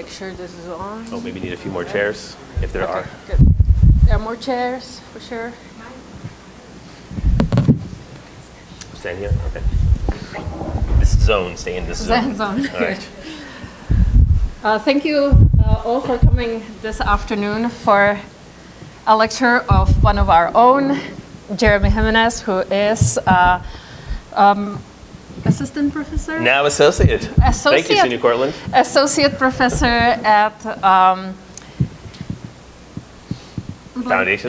make sure this is on. Oh, maybe need a few more chairs, if there are. Good. There are more chairs, for sure. Stand here? Okay. This zone, stay in this zone. Zone. All right. Thank you all for coming this afternoon for a lecture of one of our own, Jeremy Jimenez, who is assistant professor? Now associate. Thank you, SUNY Cortland. Associate professor at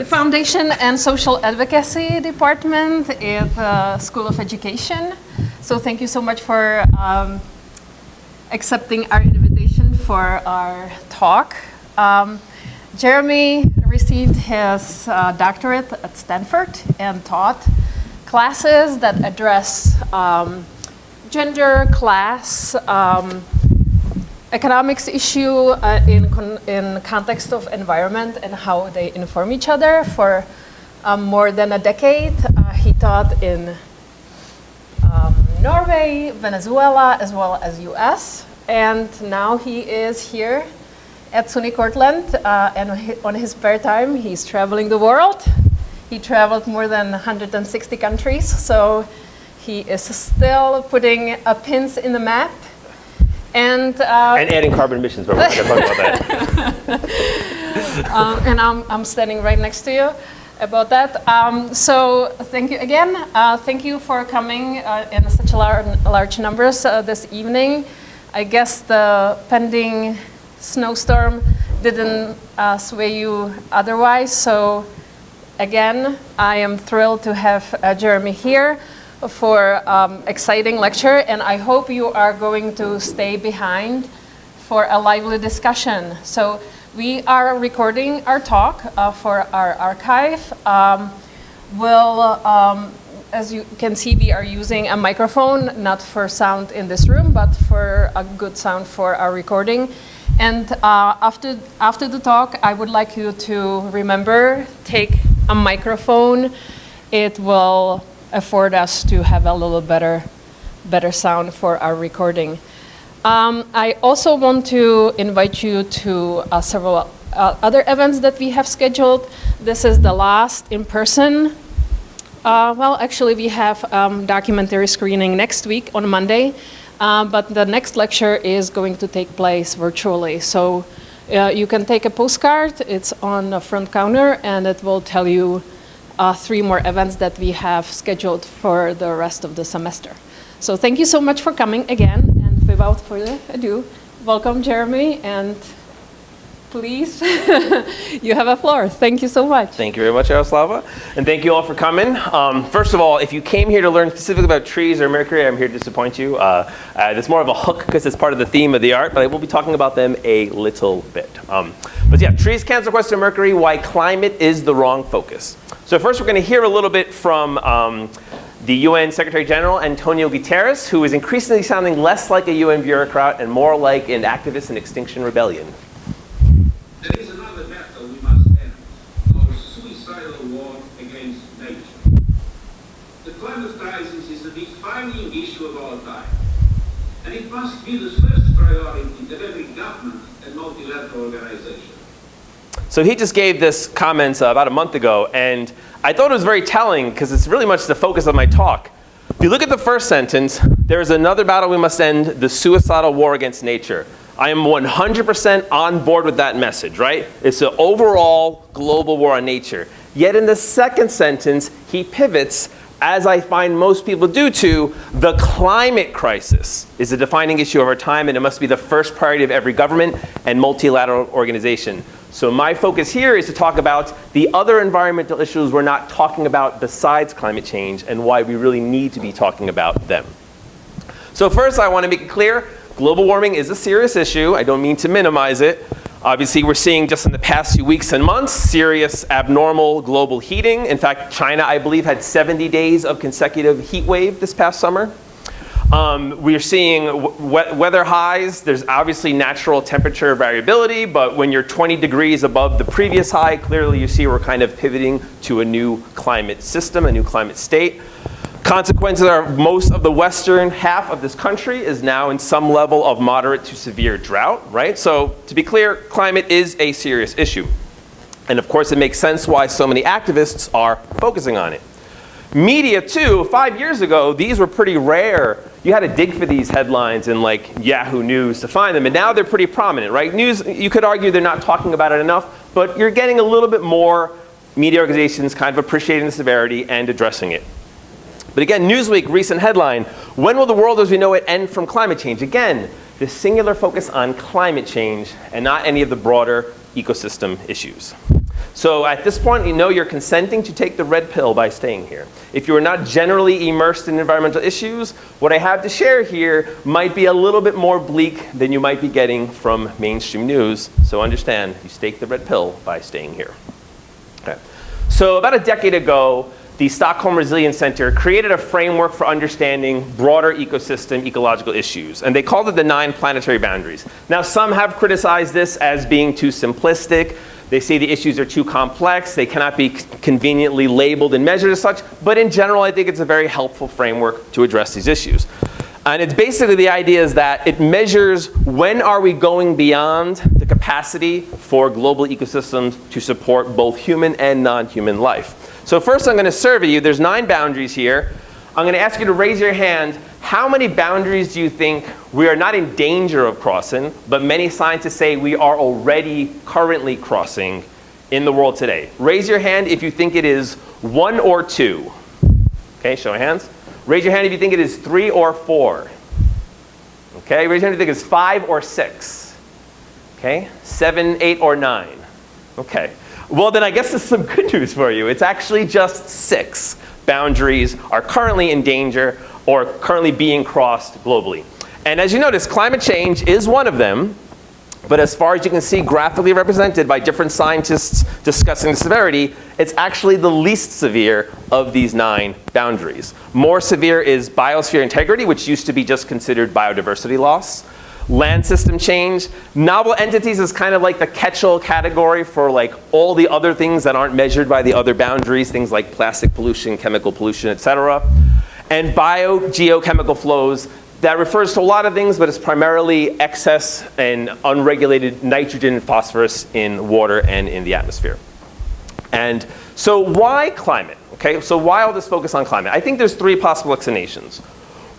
Foundation and Social Advocacy Department at the School of Education. So thank you so much for accepting our invitation for our talk. Jeremy received his doctorate at Stanford and taught classes that address gender, class, economics issue in context of environment and how they inform each other for more than a decade. He taught in Norway, Venezuela, as well as US. And now he is here at SUNY Cortland, and on his spare time, he's traveling the world. He traveled more than 160 countries, so he is still putting pins in the map. And adding carbon emissions, but we're not going to talk about that. And I'm standing right next to you about that. So thank you again. Thank you for coming in such large numbers this evening. I guess the pending snowstorm didn't sway you otherwise. So again, I am thrilled to have Jeremy here for exciting lecture, and I hope you are going to stay behind for a lively discussion. So we are recording our talk for our archive. As you can see, we are using a microphone, not for sound in this room, but for a good sound for our recording. And after the talk, I would like you to remember, take a microphone. It will afford us to have a little better sound for our recording. I also want to invite you to several other events that we have scheduled. This is the last in person. Well, actually, we have documentary screening next week on Monday, but the next lecture is going to take place virtually. So you can take a postcard. It's on the front counter, and it will tell you 3 more events that we have scheduled for the rest of the semester. So thank you so much for coming again, and without further ado, welcome Jeremy, and please, you have a floor. Thank you so much. Thank you very much, Yaroslava. And thank you all for coming. First of all, if you came here to learn specifically about trees or Mercury, I'm here to disappoint you. It's more of a hook because it's part of the theme of the art, but I will be talking about them a little bit. But yeah, trees, cancer, sequester, Mercury, why climate is the wrong focus. So first we're going to hear a little bit from the UN Secretary General, Antonio Guterres, who is increasingly sounding less like a UN bureaucrat and more like an activist in Extinction Rebellion. There is another battle we must end, our suicidal war against nature. The climate crisis is the defining issue of our time, and it must be the first priority of every government and multilateral organization. So he just gave this comments about a month ago, and I thought it was very telling because it's really much the focus of my talk. If you look at the first sentence, there is another battle we must end, the suicidal war against nature. I am 100% on board with that message, right? It's an overall global war on nature. Yet in the second sentence, he pivots, as I find most people do, to the climate crisis is a defining issue of our time, and it must be the first priority of every government and multilateral organization. So my focus here is to talk about the other environmental issues we're not talking about besides climate change and why we really need to be talking about them. So first, I want to make it clear, global warming is a serious issue. I don't mean to minimize it. Obviously, we're seeing just in the past few weeks and months, serious abnormal global heating. In fact, China, I believe, had 70 days of consecutive heat wave this past summer. We're seeing weather highs. There's obviously natural temperature variability, but when you're 20 degrees above the previous high, clearly you see we're kind of pivoting to a new climate system, a new climate state. Consequences are most of the western half of this country is now in some level of moderate to severe drought, right? So to be clear, climate is a serious issue. And of course, it makes sense why so many activists are focusing on it. Media too, 5 years ago, these were pretty rare. You had to dig for these headlines in like Yahoo News to find them, and now they're pretty prominent, right? News, you could argue they're not talking about it enough, but you're getting a little bit more media organizations kind of appreciating the severity and addressing it. But again, Newsweek, recent headline, when will the world as we know it end from climate change? Again, the singular focus on climate change and not any of the broader ecosystem issues. So at this point, you know you're consenting to take the red pill by staying here. If you are not generally immersed in environmental issues, what I have to share here might be a little bit more bleak than you might be getting from mainstream news. So understand, you take the red pill by staying here. Okay. So about a decade ago, the Stockholm Resilience Center created a framework for understanding broader ecosystem ecological issues, and they called it the 9 planetary boundaries. Now, some have criticized this as being too simplistic. They say the issues are too complex, they cannot be conveniently labeled and measured as such, but in general, I think it's a very helpful framework to address these issues. And it's basically the idea is that it measures when are we going beyond the capacity for global ecosystems to support both human and non-human life. So first I'm going to survey you. There's 9 boundaries here. I'm going to ask you to raise your hand. How many boundaries do you think we are not in danger of crossing, but many scientists say we are already currently crossing in the world today? Raise your hand if you think it is 1 or 2. Okay, show of hands. Raise your hand if you think it is 3 or 4. Okay, raise your hand if you think it's 5 or 6. Okay, 7, 8, or 9. Okay. Well, then I guess there's some good news for you. It's actually just 6 boundaries are currently in danger or currently being crossed globally. And as you notice, climate change is one of them. But as far as you can see graphically represented by different scientists discussing the severity, it's actually the least severe of these 9 boundaries. More severe is biosphere integrity, which used to be just considered biodiversity loss. Land system change. Novel entities is kind of like the catch-all category for like all the other things that aren't measured by the other boundaries, things like plastic pollution, chemical pollution, etc. And biogeochemical flows. That refers to a lot of things, but it's primarily excess and unregulated nitrogen and phosphorus in water and in the atmosphere. And so why climate? Okay, so why all this focus on climate? I think there's 3 possible explanations.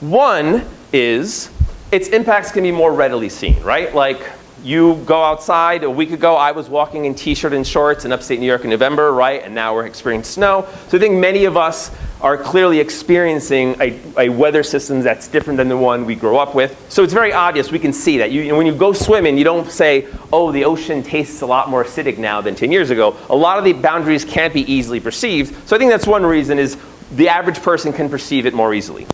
One is its impacts can be more readily seen, right? Like you go outside, a week ago I was walking in t-shirt and shorts in upstate New York in November, right? And now we're experiencing snow. So I think many of us are clearly experiencing a weather system that's different than the one we grew up with. So it's very obvious, we can see that. When you go swimming, you don't say, oh, the ocean tastes a lot more acidic now than 10 years ago. A lot of the boundaries can't be easily perceived. So I think that's one reason is the average person can perceive it more easily.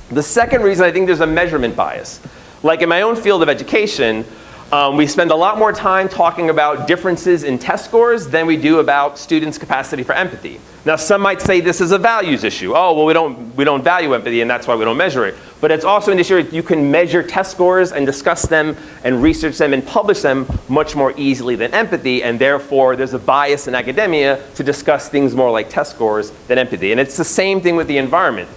The second reason, I think there's a measurement bias. Like in my own field of education, we spend a lot more time talking about differences in test scores than we do about students' capacity for empathy. Now, some might say this is a values issue. Oh, well, we don't value empathy, and that's why we don't measure it. But it's also an issue you can measure test scores and discuss them and research them and publish them much more easily than empathy, and therefore there's a bias in academia to discuss things more like test scores than empathy. And it's the same thing with the environment.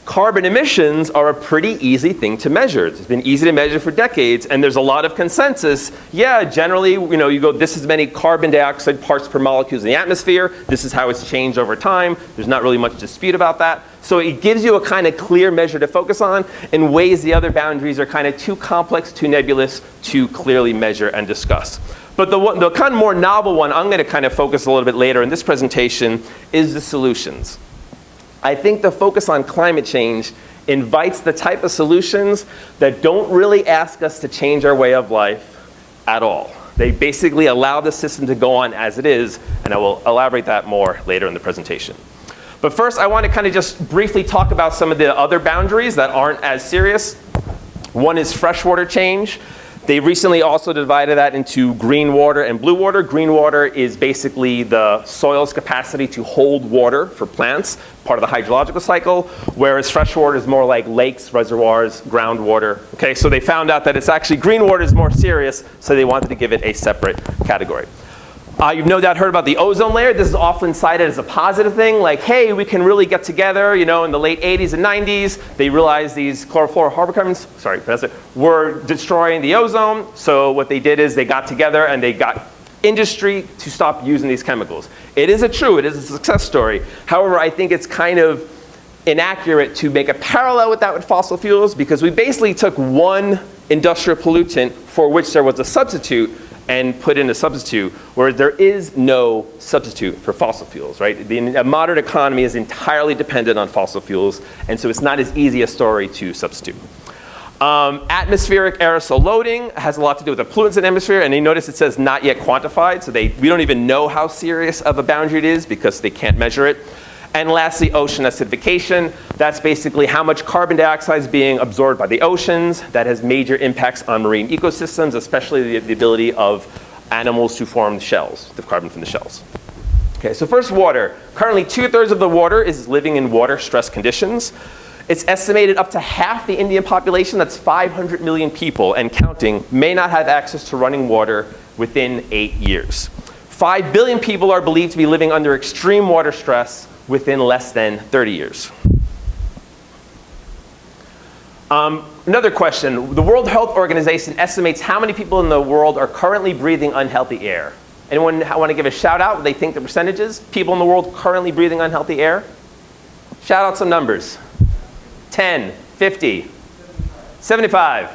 Carbon emissions are a pretty easy thing to measure. It's been easy to measure for decades, and there's a lot of consensus. Yeah, generally, you go, this is many carbon dioxide parts per molecule in the atmosphere. This is how it's changed over time. There's not really much dispute about that. So it gives you a kind of clear measure to focus on in ways the other boundaries are kind of too complex, too nebulous to clearly measure and discuss. But the kind of more novel one I'm going to kind of focus a little bit later in this presentation is the solutions. I think the focus on climate change invites the type of solutions that don't really ask us to change our way of life at all. They basically allow the system to go on as it is, and I will elaborate that more later in the presentation. But first, I want to kind of just briefly talk about some of the other boundaries that aren't as serious. One is freshwater change. They recently also divided that into green water and blue water. Green water is basically the soil's capacity to hold water for plants, part of the hydrological cycle, whereas freshwater is more like lakes, reservoirs, groundwater. Okay, so they found out that it's actually green water is more serious, so they wanted to give it a separate category. You've no doubt heard about the ozone layer. This is often cited as a positive thing, like, hey, we can really get together. You know, in the late 80s and 90s, they realized these chlorofluorocarbons, sorry, Professor, were destroying the ozone. So what they did is they got together and they got industry to stop using these chemicals. It is true, it is a success story. However, I think it's kind of inaccurate to make a parallel with that with fossil fuels, because we basically took one industrial pollutant for which there was a substitute and put in a substitute, whereas there is no substitute for fossil fuels, right? The modern economy is entirely dependent on fossil fuels, and so it's not as easy a story to substitute. Atmospheric aerosol loading has a lot to do with the pollutants in the atmosphere, and you notice it says not yet quantified, so we don't even know how serious of a boundary it is because they can't measure it. And lastly, ocean acidification. That's basically how much carbon dioxide is being absorbed by the oceans. That has major impacts on marine ecosystems, especially the ability of animals to form shells, the carbon from the shells. Okay, so first, water. Currently, 2/3 of the water is living in water stress conditions. It's estimated up to half the Indian population, that's 500 million people and counting, may not have access to running water within 8 years. 5 billion people are believed to be living under extreme water stress within less than 30 years. Another question, the World Health Organization estimates how many people in the world are currently breathing unhealthy air. Anyone want to give a shout out what they think the percentage is? People in the world currently breathing unhealthy air? Shout out some numbers. 10, 50, 75,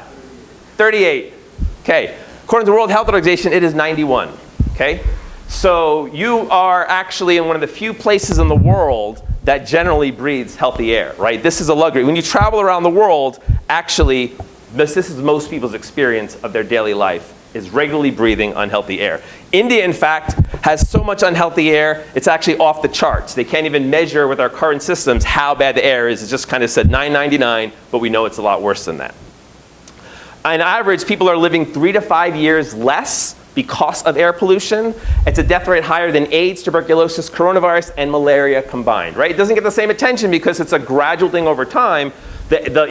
38. Okay, according to the World Health Organization, it is 91, okay? So you are actually in one of the few places in the world that generally breathes healthy air, right? This is a luxury. When you travel around the world, actually, this is most people's experience of their daily life, is regularly breathing unhealthy air. India, in fact, has so much unhealthy air, it's actually off the charts. They can't even measure with our current systems how bad the air is. It just kind of said 999, but we know it's a lot worse than that. On average, people are living 3 to 5 years less because of air pollution. It's a death rate higher than AIDS, tuberculosis, coronavirus, and malaria combined, right? It doesn't get the same attention because it's a gradual thing over time.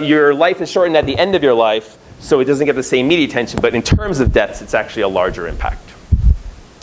Your life is shortened at the end of your life, so it doesn't get the same media attention, but in terms of deaths, it's actually a larger impact.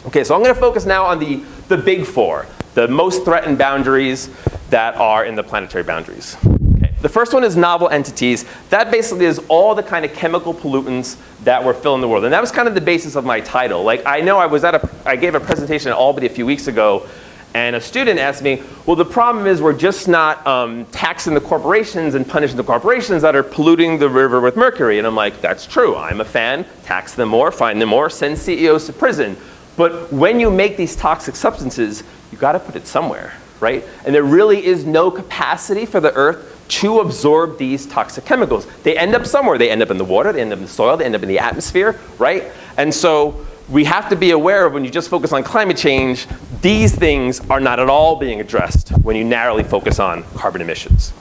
Okay, so I'm going to focus now on the big four, the most threatened boundaries that are in the planetary boundaries. Okay. The first one is novel entities. That basically is all the kind of chemical pollutants that were filling the world. And that was kind of the basis of my title. Like, I know I gave a presentation at Albany a few weeks ago, and a student asked me, well, the problem is we're just not taxing the corporations and punishing the corporations that are polluting the river with mercury. And I'm like, that's true. I'm a fan. Tax them more, fine them more, send CEOs to prison. But when you make these toxic substances, you got to put it somewhere, right? And there really is no capacity for the earth to absorb these toxic chemicals. They end up somewhere. They end up in the water, they end up in the soil, they end up in the atmosphere, right? And so we have to be aware of, when you just focus on climate change, these things are not at all being addressed when you narrowly focus on carbon emissions.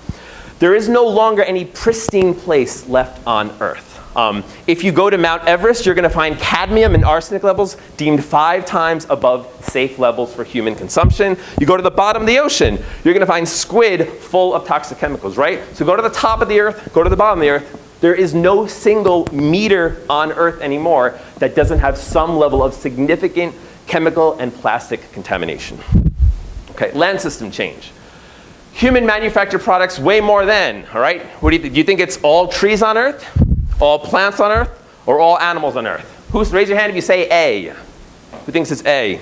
There is no longer any pristine place left on Earth. If you go to Mount Everest, you're going to find cadmium and arsenic levels deemed 5 times above safe levels for human consumption. You go to the bottom of the ocean, you're going to find squid full of toxic chemicals, right? So go to the top of the Earth, go to the bottom of the Earth. There is no single meter on Earth anymore that doesn't have some level of significant chemical and plastic contamination. Okay, land system change. Human manufactured products way more than, all right? What do you think it's all trees on Earth? All plants on Earth, or all animals on Earth? Raise your hand if you say A. Who thinks it's A?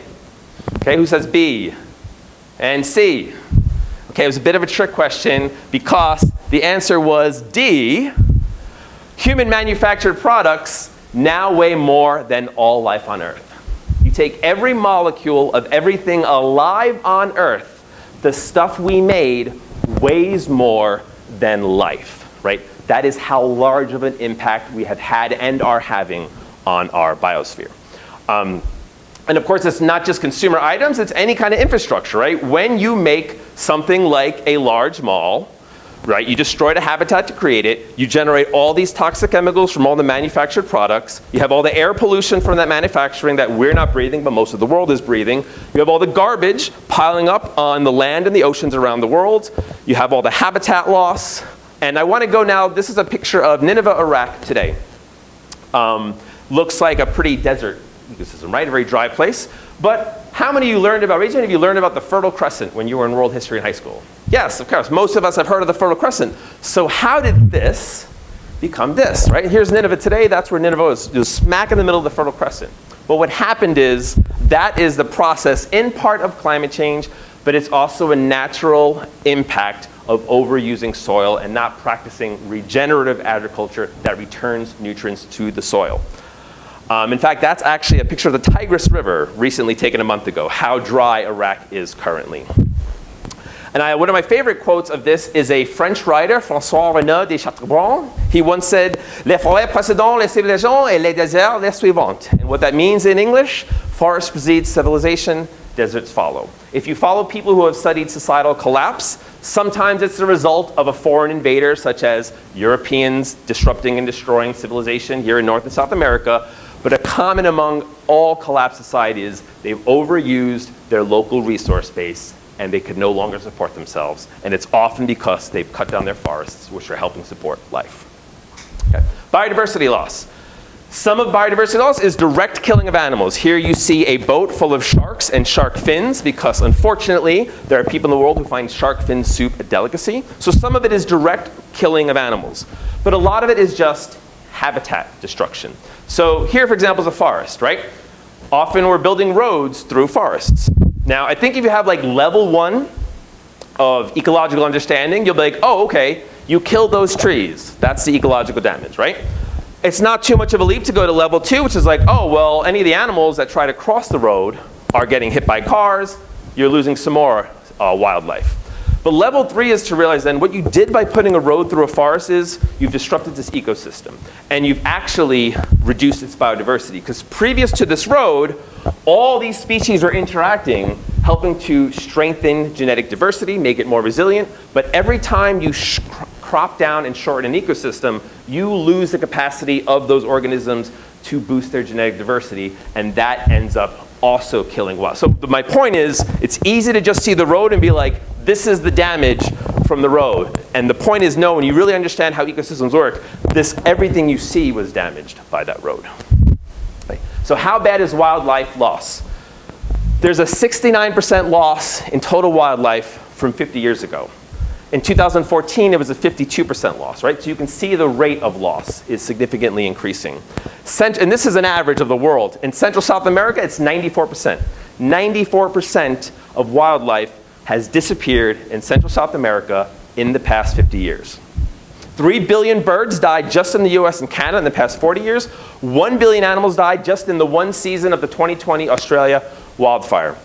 Okay, who says B? And C? Okay, it was a bit of a trick question because the answer was D. Human manufactured products now weigh more than all life on Earth. You take every molecule of everything alive on Earth, the stuff we made weighs more than life, right? That is how large of an impact we have had and are having on our biosphere. And of course, it's not just consumer items, it's any kind of infrastructure, right? When you make something like a large mall, right, you destroy the habitat to create it, you generate all these toxic chemicals from all the manufactured products, you have all the air pollution from that manufacturing that we're not breathing, but most of the world is breathing, you have all the garbage piling up on the land and the oceans around the world, you have all the habitat loss. And I want to go now, this is a picture of Nineveh, Iraq today. Looks like a pretty desert ecosystem, right? A very dry place. But how many of you learned about, raise your hand if you learned about the Fertile Crescent when you were in world history in high school? Yes, of course. Most of us have heard of the Fertile Crescent. So how did this become this, right? Here's Nineveh today. That's where Nineveh was. It was smack in the middle of the Fertile Crescent. Well, what happened is that is the process in part of climate change, but it's also a natural impact of overusing soil and not practicing regenerative agriculture that returns nutrients to the soil. In fact, that's actually a picture of the Tigris River recently taken a month ago, how dry Iraq is currently. And one of my favorite quotes of this is a French writer, François Renaud de Chateaubriand. He once said, "Les forêts précèdent les civilisations et les déserts les suivantes." And what that means in English, forest precedes civilization, deserts follow. If you follow people who have studied societal collapse, sometimes it's the result of a foreign invader, such as Europeans disrupting and destroying civilization here in North and South America. But a common among all collapsed societies, they've overused their local resource base and they could no longer support themselves. And it's often because they've cut down their forests, which are helping support life. Okay. Biodiversity loss. Some of biodiversity loss is direct killing of animals. Here you see a boat full of sharks and shark fins because unfortunately there are people in the world who find shark fin soup a delicacy. So some of it is direct killing of animals. But a lot of it is just habitat destruction. So here, for example, is a forest, right? Often we're building roads through forests. Now, I think if you have like level 1 of ecological understanding, you'll be like, oh, okay, you killed those trees. That's the ecological damage, right? It's not too much of a leap to go to level 2, which is like, oh, well, any of the animals that try to cross the road are getting hit by cars. You're losing some more wildlife. But level 3 is to realize then what you did by putting a road through a forest is you've disrupted this ecosystem. And you've actually reduced its biodiversity. Because previous to this road, all these species were interacting, helping to strengthen genetic diversity, make it more resilient. But every time you crop down and shorten an ecosystem, you lose the capacity of those organisms to boost their genetic diversity. And that ends up also killing wild. So my point is, it's easy to just see the road and be like, this is the damage from the road. And the point is, no, when you really understand how ecosystems work, everything you see was damaged by that road. Okay. So how bad is wildlife loss? There's a 69% loss in total wildlife from 50 years ago. In 2014, it was a 52% loss, right? So you can see the rate of loss is significantly increasing. And this is an average of the world. In Central South America, it's 94%. 94% of wildlife has disappeared in Central South America in the past 50 years. 3 billion birds died just in the US and Canada in the past 40 years. 1 billion animals died just in the one season of the 2020 Australia wildfire.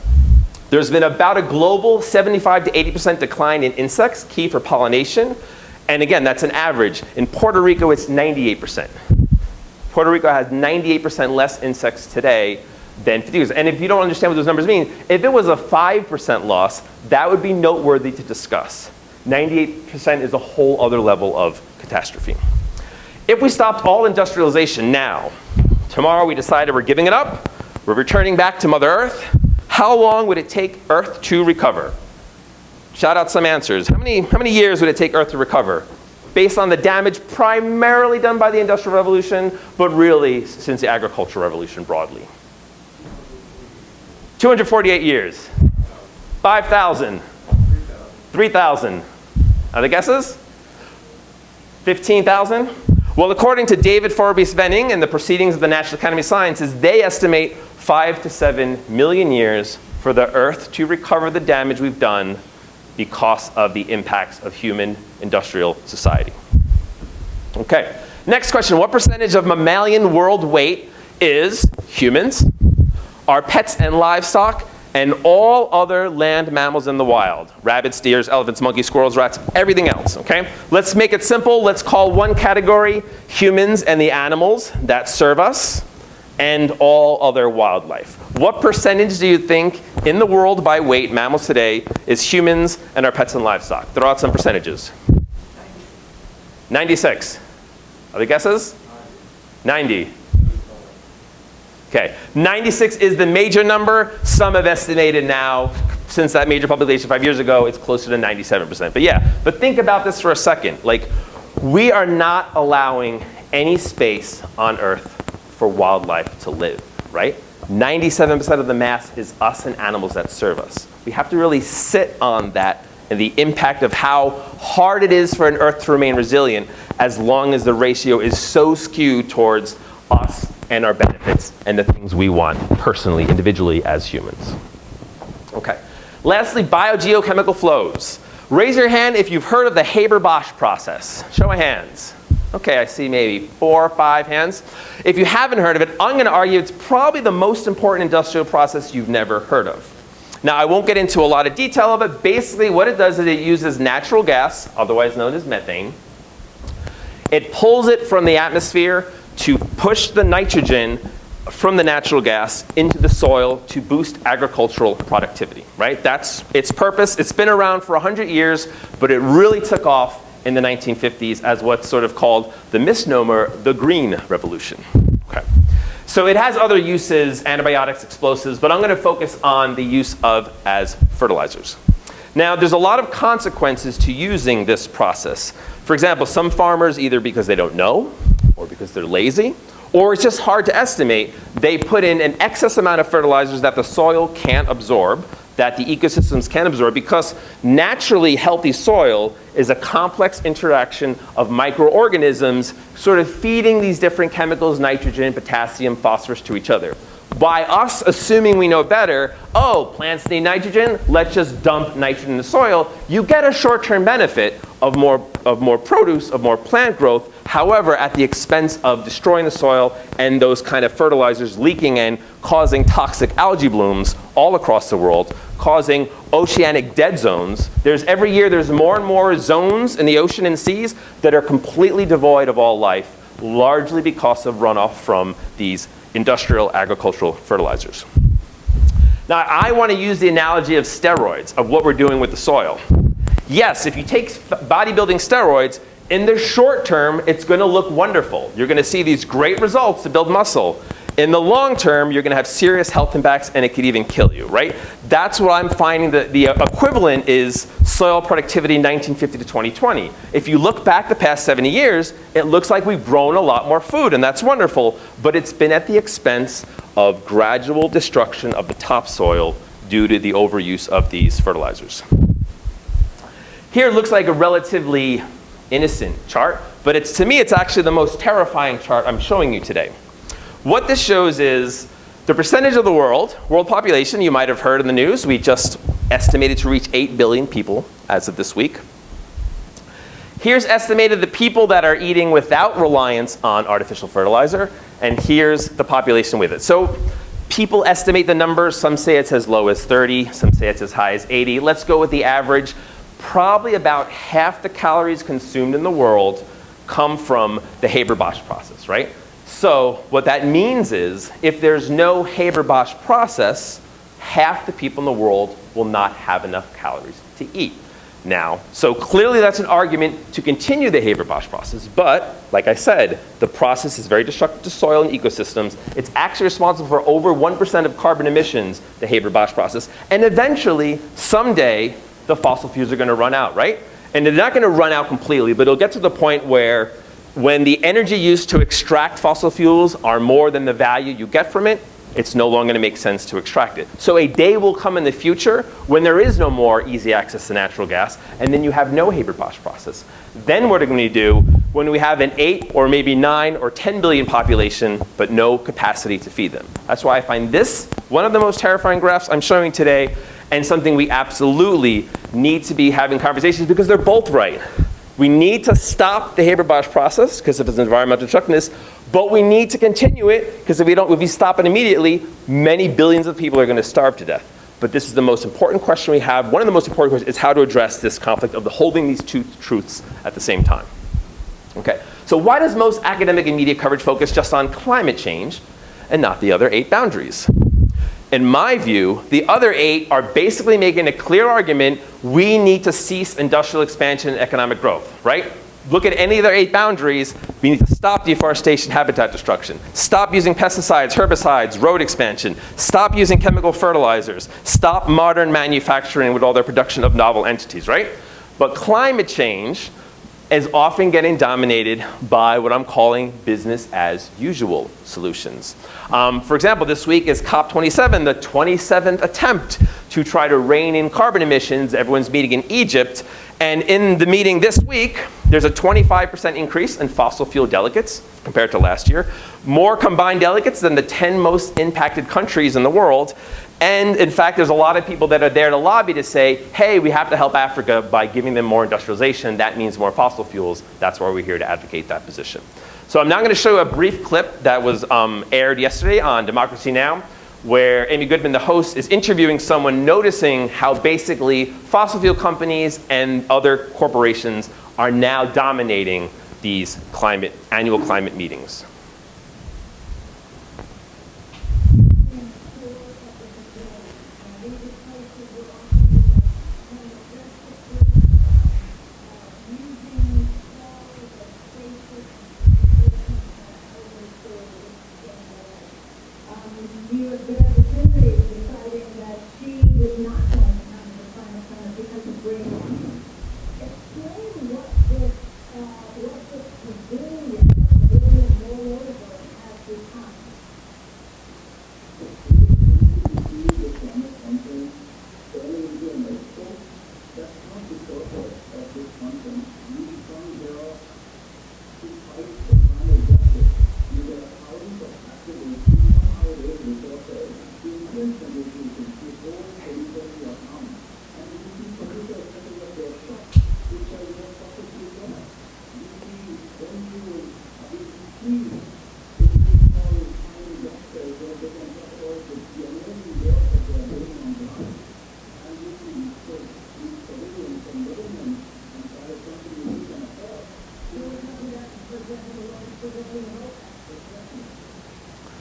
There's been about a global 75 to 80% decline in insects, key for pollination. And again, that's an average. In Puerto Rico, it's 98%. Puerto Rico has 98% less insects today than 50 years. And if you don't understand what those numbers mean, if it was a 5% loss, that would be noteworthy to discuss. 98% is a whole other level of catastrophe. If we stopped all industrialization now, tomorrow we decided we're giving it up, we're returning back to Mother Earth, how long would it take Earth to recover? Shout out some answers. How many years would it take Earth to recover? Based on the damage primarily done by the Industrial Revolution, but really since the Agricultural Revolution broadly. 248 years. 5,000. 3,000. Other guesses? 15,000? Well, according to David Forby-Svenning in the Proceedings of the National Academy of Sciences, they estimate 5 to 7 million years for the Earth to recover the damage we've done because of the impacts of human industrial society. Okay, next question. What percentage of mammalian world weight is humans, our pets and livestock, and all other land mammals in the wild? Rabbits, deers, elephants, monkeys, squirrels, rats, everything else, okay? Let's make it simple. Let's call one category humans and the animals that serve us, and all other wildlife. What percentage do you think in the world by weight, mammals today, is humans and our pets and livestock? Throw out some percentages. 96. Other guesses? 90. Okay, 96 is the major number. Some have estimated now, since that major publication 5 years ago, it's closer to 97%. But yeah, but think about this for a second. Like, we are not allowing any space on Earth for wildlife to live right? 97% of the mass is us and animals that serve us. We have to really sit on that and the impact of how hard it is for an Earth to remain resilient as long as the ratio is so skewed towards us and our benefits and the things we want personally, individually as humans. Okay. Lastly, biogeochemical flows. Raise your hand if you've heard of the Haber-Bosch process. Show of hands. Okay, I see maybe 4 or 5 hands. If you haven't heard of it, I'm going to argue it's probably the most important industrial process you've never heard of. Now, I won't get into a lot of detail of it. Basically, what it does is it uses natural gas, otherwise known as methane. It pulls it from the atmosphere to push the nitrogen from the natural gas into the soil to boost agricultural productivity, right? That's its purpose. It's been around for 100 years, but it really took off in the 1950s as what's sort of called the misnomer, the Green Revolution. Okay. So it has other uses, antibiotics, explosives, but I'm going to focus on the use of as fertilizers. Now, there's a lot of consequences to using this process. For example, some farmers, either because they don't know, or because they're lazy, or it's just hard to estimate, they put in an excess amount of fertilizers that the soil can't absorb, that the ecosystems can absorb, because naturally healthy soil is a complex interaction of microorganisms sort of feeding these different chemicals, nitrogen, potassium, phosphorus to each other. By us assuming we know better, oh, plants need nitrogen, let's just dump nitrogen in the soil, you get a short-term benefit of more produce, of more plant growth, however, at the expense of destroying the soil and those kind of fertilizers leaking in, causing toxic algae blooms all across the world, causing oceanic dead zones. Every year there's more and more zones in the ocean and seas that are completely devoid of all life, largely because of runoff from these industrial agricultural fertilizers. Now, I want to use the analogy of steroids, of what we're doing with the soil. Yes, if you take bodybuilding steroids, in the short term, it's going to look wonderful. You're going to see these great results to build muscle. In the long term, you're going to have serious health impacts, and it could even kill you, right? That's what I'm finding that the equivalent is soil productivity 1950 to 2020. If you look back the past 70 years, it looks like we've grown a lot more food, and that's wonderful, but it's been at the expense of gradual destruction of the topsoil due to the overuse of these fertilizers. Here it looks like a relatively innocent chart, but to me, it's actually the most terrifying chart I'm showing you today. What this shows is the percentage of the world population. You might have heard in the news, we just estimated to reach 8 billion people as of this week. Here's estimated the people that are eating without reliance on artificial fertilizer, and here's the population with it. So people estimate the numbers. Some say it's as low as 30, some say it's as high as 80. Let's go with the average. Probably about half the calories consumed in the world come from the Haber-Bosch process, right? So what that means is, if there's no Haber-Bosch process, half the people in the world will not have enough calories to eat. Now, so clearly that's an argument to continue the Haber-Bosch process, but like I said, the process is very destructive to soil and ecosystems. It's actually responsible for over 1% of carbon emissions, the Haber-Bosch process, and eventually, someday, the fossil fuels are going to run out, right? And they're not going to run out completely, but it'll get to the point where when the energy used to extract fossil fuels are more than the value you get from it, it's no longer going to make sense to extract it. So a day will come in the future when there is no more easy access to natural gas, and then you have no Haber-Bosch process. Then what are we going to do when we have an 8 or maybe 9 or 10 billion population, but no capacity to feed them? That's why I find this one of the most terrifying graphs I'm showing today, and something we absolutely need to be having conversations, because they're both right. We need to stop the Haber-Bosch process because of its environmental destructiveness, but we need to continue it because if we stop it immediately, many billions of people are going to starve to death. But this is the most important question we have. One of the most important questions is how to address this conflict of holding these two truths at the same time. Okay, so why does most academic and media coverage focus just on climate change and not the other 8 boundaries? In my view, the other 8 are basically making a clear argument we need to cease industrial expansion and economic growth, right? Look at any of their 8 boundaries. We need to stop deforestation, habitat destruction. Stop using pesticides, herbicides, road expansion. Stop using chemical fertilizers. Stop modern manufacturing with all their production of novel entities, right? But climate change, is often getting dominated by what I'm calling business as usual solutions. For example, this week is COP27, the 27th attempt to try to rein in carbon emissions. Everyone's meeting in Egypt. And in the meeting this week, there's a 25% increase in fossil fuel delegates compared to last year. More combined delegates than the 10 most impacted countries in the world. And in fact, there's a lot of people that are there to lobby to say, hey, we have to help Africa by giving them more industrialization. That means more fossil fuels. That's why we're here to advocate that position. So I'm now going to show you a brief clip that was aired yesterday on Democracy Now!, where Amy Goodman, the host, is interviewing someone noticing how basically fossil fuel companies and other corporations are now dominating these annual climate meetings.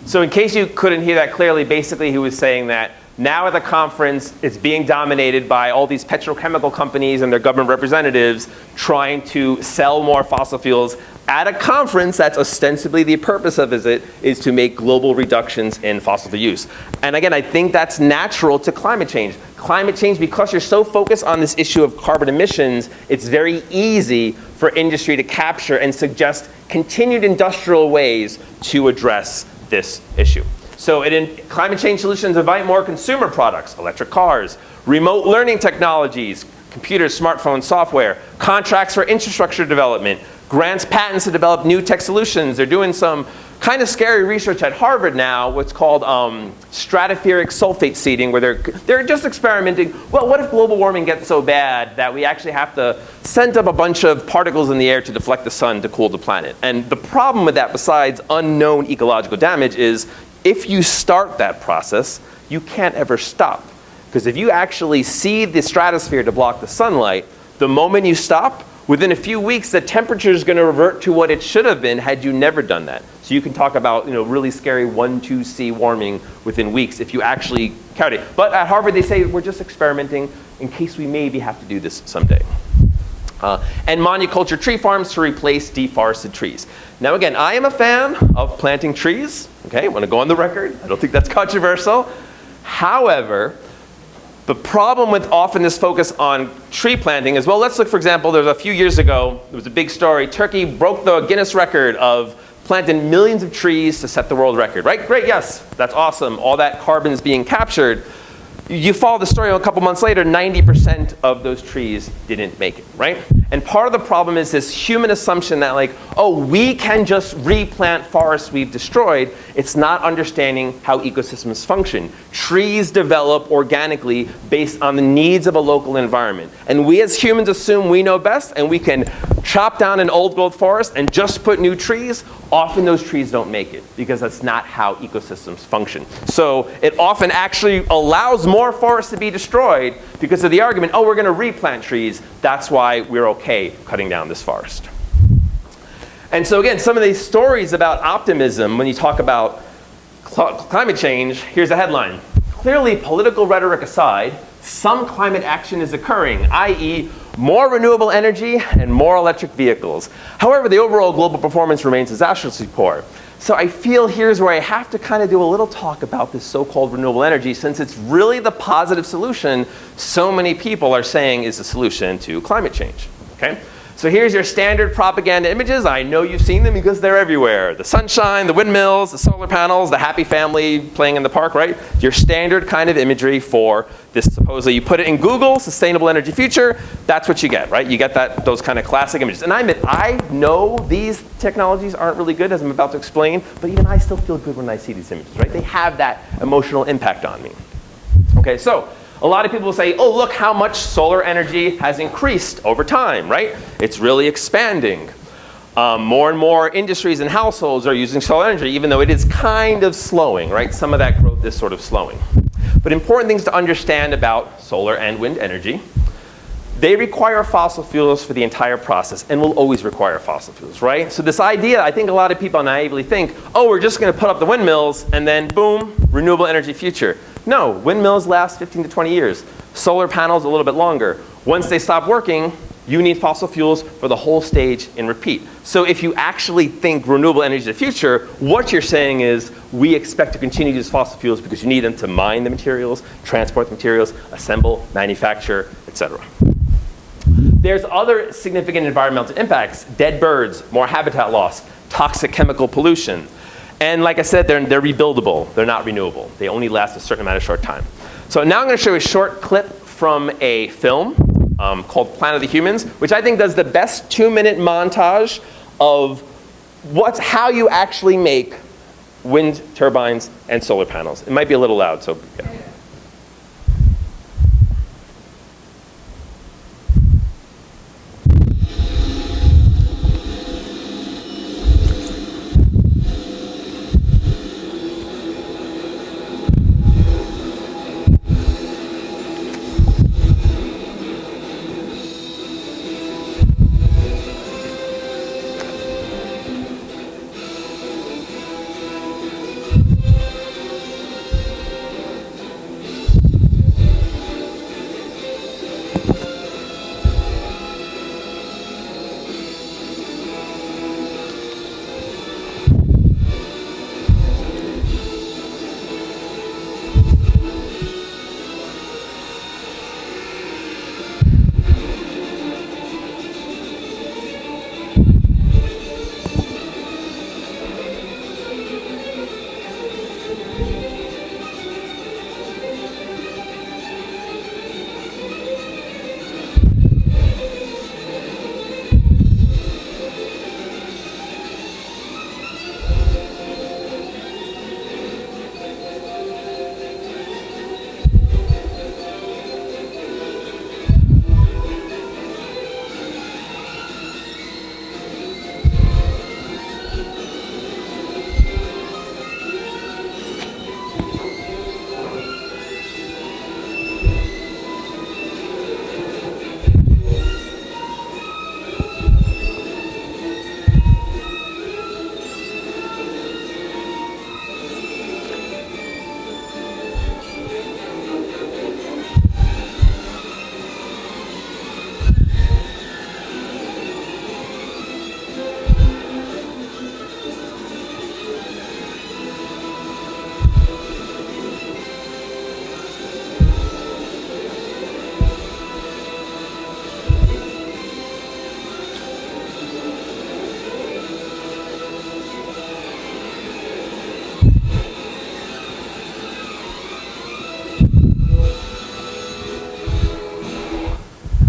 So in case you couldn't hear that clearly, basically he was saying that now at the conference, it's being dominated by all these petrochemical companies and their government representatives trying to sell more fossil fuels at a conference that's ostensibly the purpose of it is to make global reductions in fossil fuel use. And again, I think that's natural to climate change. Climate change, because you're so focused on this issue of carbon emissions, it's very easy for industry to capture and suggest continued industrial ways to address this issue. So climate change solutions invite more consumer products, electric cars, remote learning technologies, computers, smartphones, software, contracts for infrastructure development, grants patents to develop new tech solutions. They're doing some kind of scary research at Harvard now, what's called stratospheric sulfate seeding, where they're just experimenting. Well, what if global warming gets so bad that we actually have to send up a bunch of particles in the air to deflect the sun to cool the planet? And the problem with that, besides unknown ecological damage, is if you start that process, you can't ever stop. Because if you actually seed the stratosphere to block the sunlight, the moment you stop, within a few weeks, the temperature is going to revert to what it should have been had you never done that. So you can talk about really scary 1-2°C warming within weeks if you actually count it. But at Harvard, they say we're just experimenting in case we maybe have to do this someday. And monoculture tree farms to replace deforested trees. Now again, I am a fan of planting trees. Okay, I want to go on the record. I don't think that's controversial. However, the problem with often this focus on tree planting is, well, let's look, for example, there was a few years ago, there was a big story. Turkey broke the Guinness record of planting millions of trees to set the world record, right? Great, yes, that's awesome. All that carbon is being captured. You follow the story a couple months later, 90% of those trees didn't make it, right? And part of the problem is this human assumption that we can just replant forests we've destroyed. It's not understanding how ecosystems function. Trees develop organically based on the needs of a local environment. And we as humans assume we know best and we can chop down an old growth forest and just put new trees. Often those trees don't make it because that's not how ecosystems function. So it often actually allows more forests to be destroyed because of the argument, we're going to replant trees. That's why we're okay cutting down this forest. And so again, some of these stories about optimism when you talk about climate change, here's a headline. Clearly, political rhetoric aside, some climate action is occurring, i.e. more renewable energy and more electric vehicles. However, the overall global performance remains disastrously poor. So I feel here's where I have to kind of do a little talk about this so-called renewable energy, since it's really the positive solution so many people are saying is the solution to climate change. Okay? So here's your standard propaganda images. I know you've seen them because they're everywhere. The sunshine, the windmills, the solar panels, the happy family playing in the park, right? Your standard kind of imagery for this. Supposedly you put it in Google, sustainable energy future, that's what you get, right? You get those kind of classic images. And I admit, I know these technologies aren't really good, as I'm about to explain, but even I still feel good when I see these images, right? They have that emotional impact on me. Okay, so a lot of people will say, oh, look how much solar energy has increased over time, right? It's really expanding. More and more industries and households are using solar energy, even though it is kind of slowing, right? Some of that growth is sort of slowing. But important things to understand about solar and wind energy: they require fossil fuels for the entire process and will always require fossil fuels, right? So this idea, I think a lot of people naively think, oh, we're just going to put up the windmills and then boom, renewable energy future. No, windmills last 15 to 20 years. Solar panels a little bit longer. Once they stop working, you need fossil fuels for the whole stage and repeat. So if you actually think renewable energy is the future, what you're saying is we expect to continue to use fossil fuels because you need them to mine the materials, transport the materials, assemble, manufacture, etc. There's other significant environmental impacts: dead birds, more habitat loss, toxic chemical pollution. And like I said, they're rebuildable. They're not renewable. They only last a certain amount of short time. So now I'm going to show you a short clip from a film called Planet of the Humans, which I think does the best 2-minute montage of how you actually make wind turbines and solar panels. It might be a little loud, so yeah.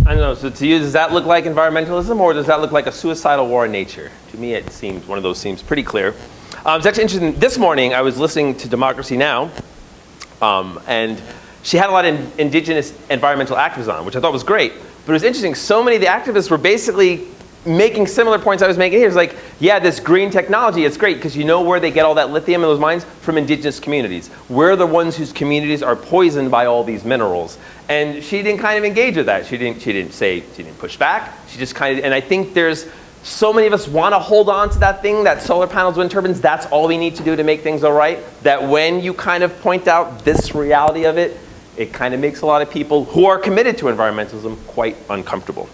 I don't know, so to you, does that look like environmentalism, or does that look like a suicidal war in nature? To me, it seems, one of those seems pretty clear. It's actually interesting, this morning I was listening to Democracy Now!, and she had a lot of indigenous environmental activists on, which I thought was great. But it was interesting, so many of the activists were basically making similar points I was making here. It's like, yeah, this green technology, it's great because you know where they get all that lithium in those mines? From indigenous communities. We're the ones whose communities are poisoned by all these minerals. And she didn't kind of engage with that. She didn't push back. She just kind of, and I think there's so many of us want to hold on to that thing, that solar panels, wind turbines, that's all we need to do to make things all right, that when you kind of point out this reality of it, it kind of makes a lot of people who are committed to environmentalism quite uncomfortable.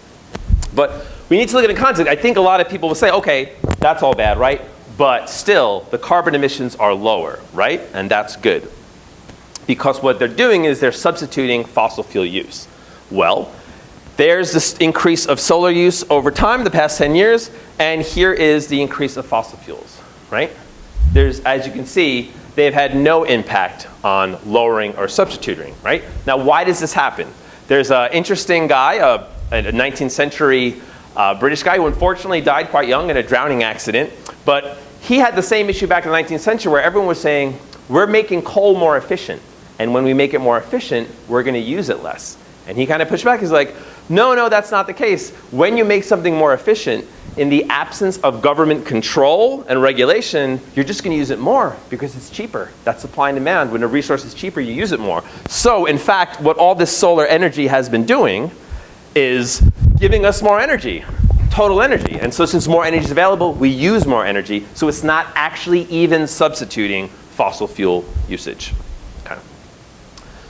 But we need to look at it in context. I think a lot of people will say, okay, that's all bad, right? But still, the carbon emissions are lower, right? And that's good. Because what they're doing is they're substituting fossil fuel use. Well, There's this increase of solar use over time, the past 10 years, and here is the increase of fossil fuels, right? There's, as you can see, they've had no impact on lowering or substituting, right? Now, why does this happen? There's an interesting guy, a 19th century British guy who unfortunately died quite young in a drowning accident, but he had the same issue back in the 19th century where everyone was saying, we're making coal more efficient, and when we make it more efficient, we're going to use it less. And he kind of pushed back. He's like, no, that's not the case. When you make something more efficient, in the absence of government control and regulation, you're just going to use it more because it's cheaper. That's supply and demand. When a resource is cheaper, you use it more. So, in fact, what all this solar energy has been doing is giving us more energy, total energy. And so since more energy is available, we use more energy. So it's not actually even substituting fossil fuel usage. Okay.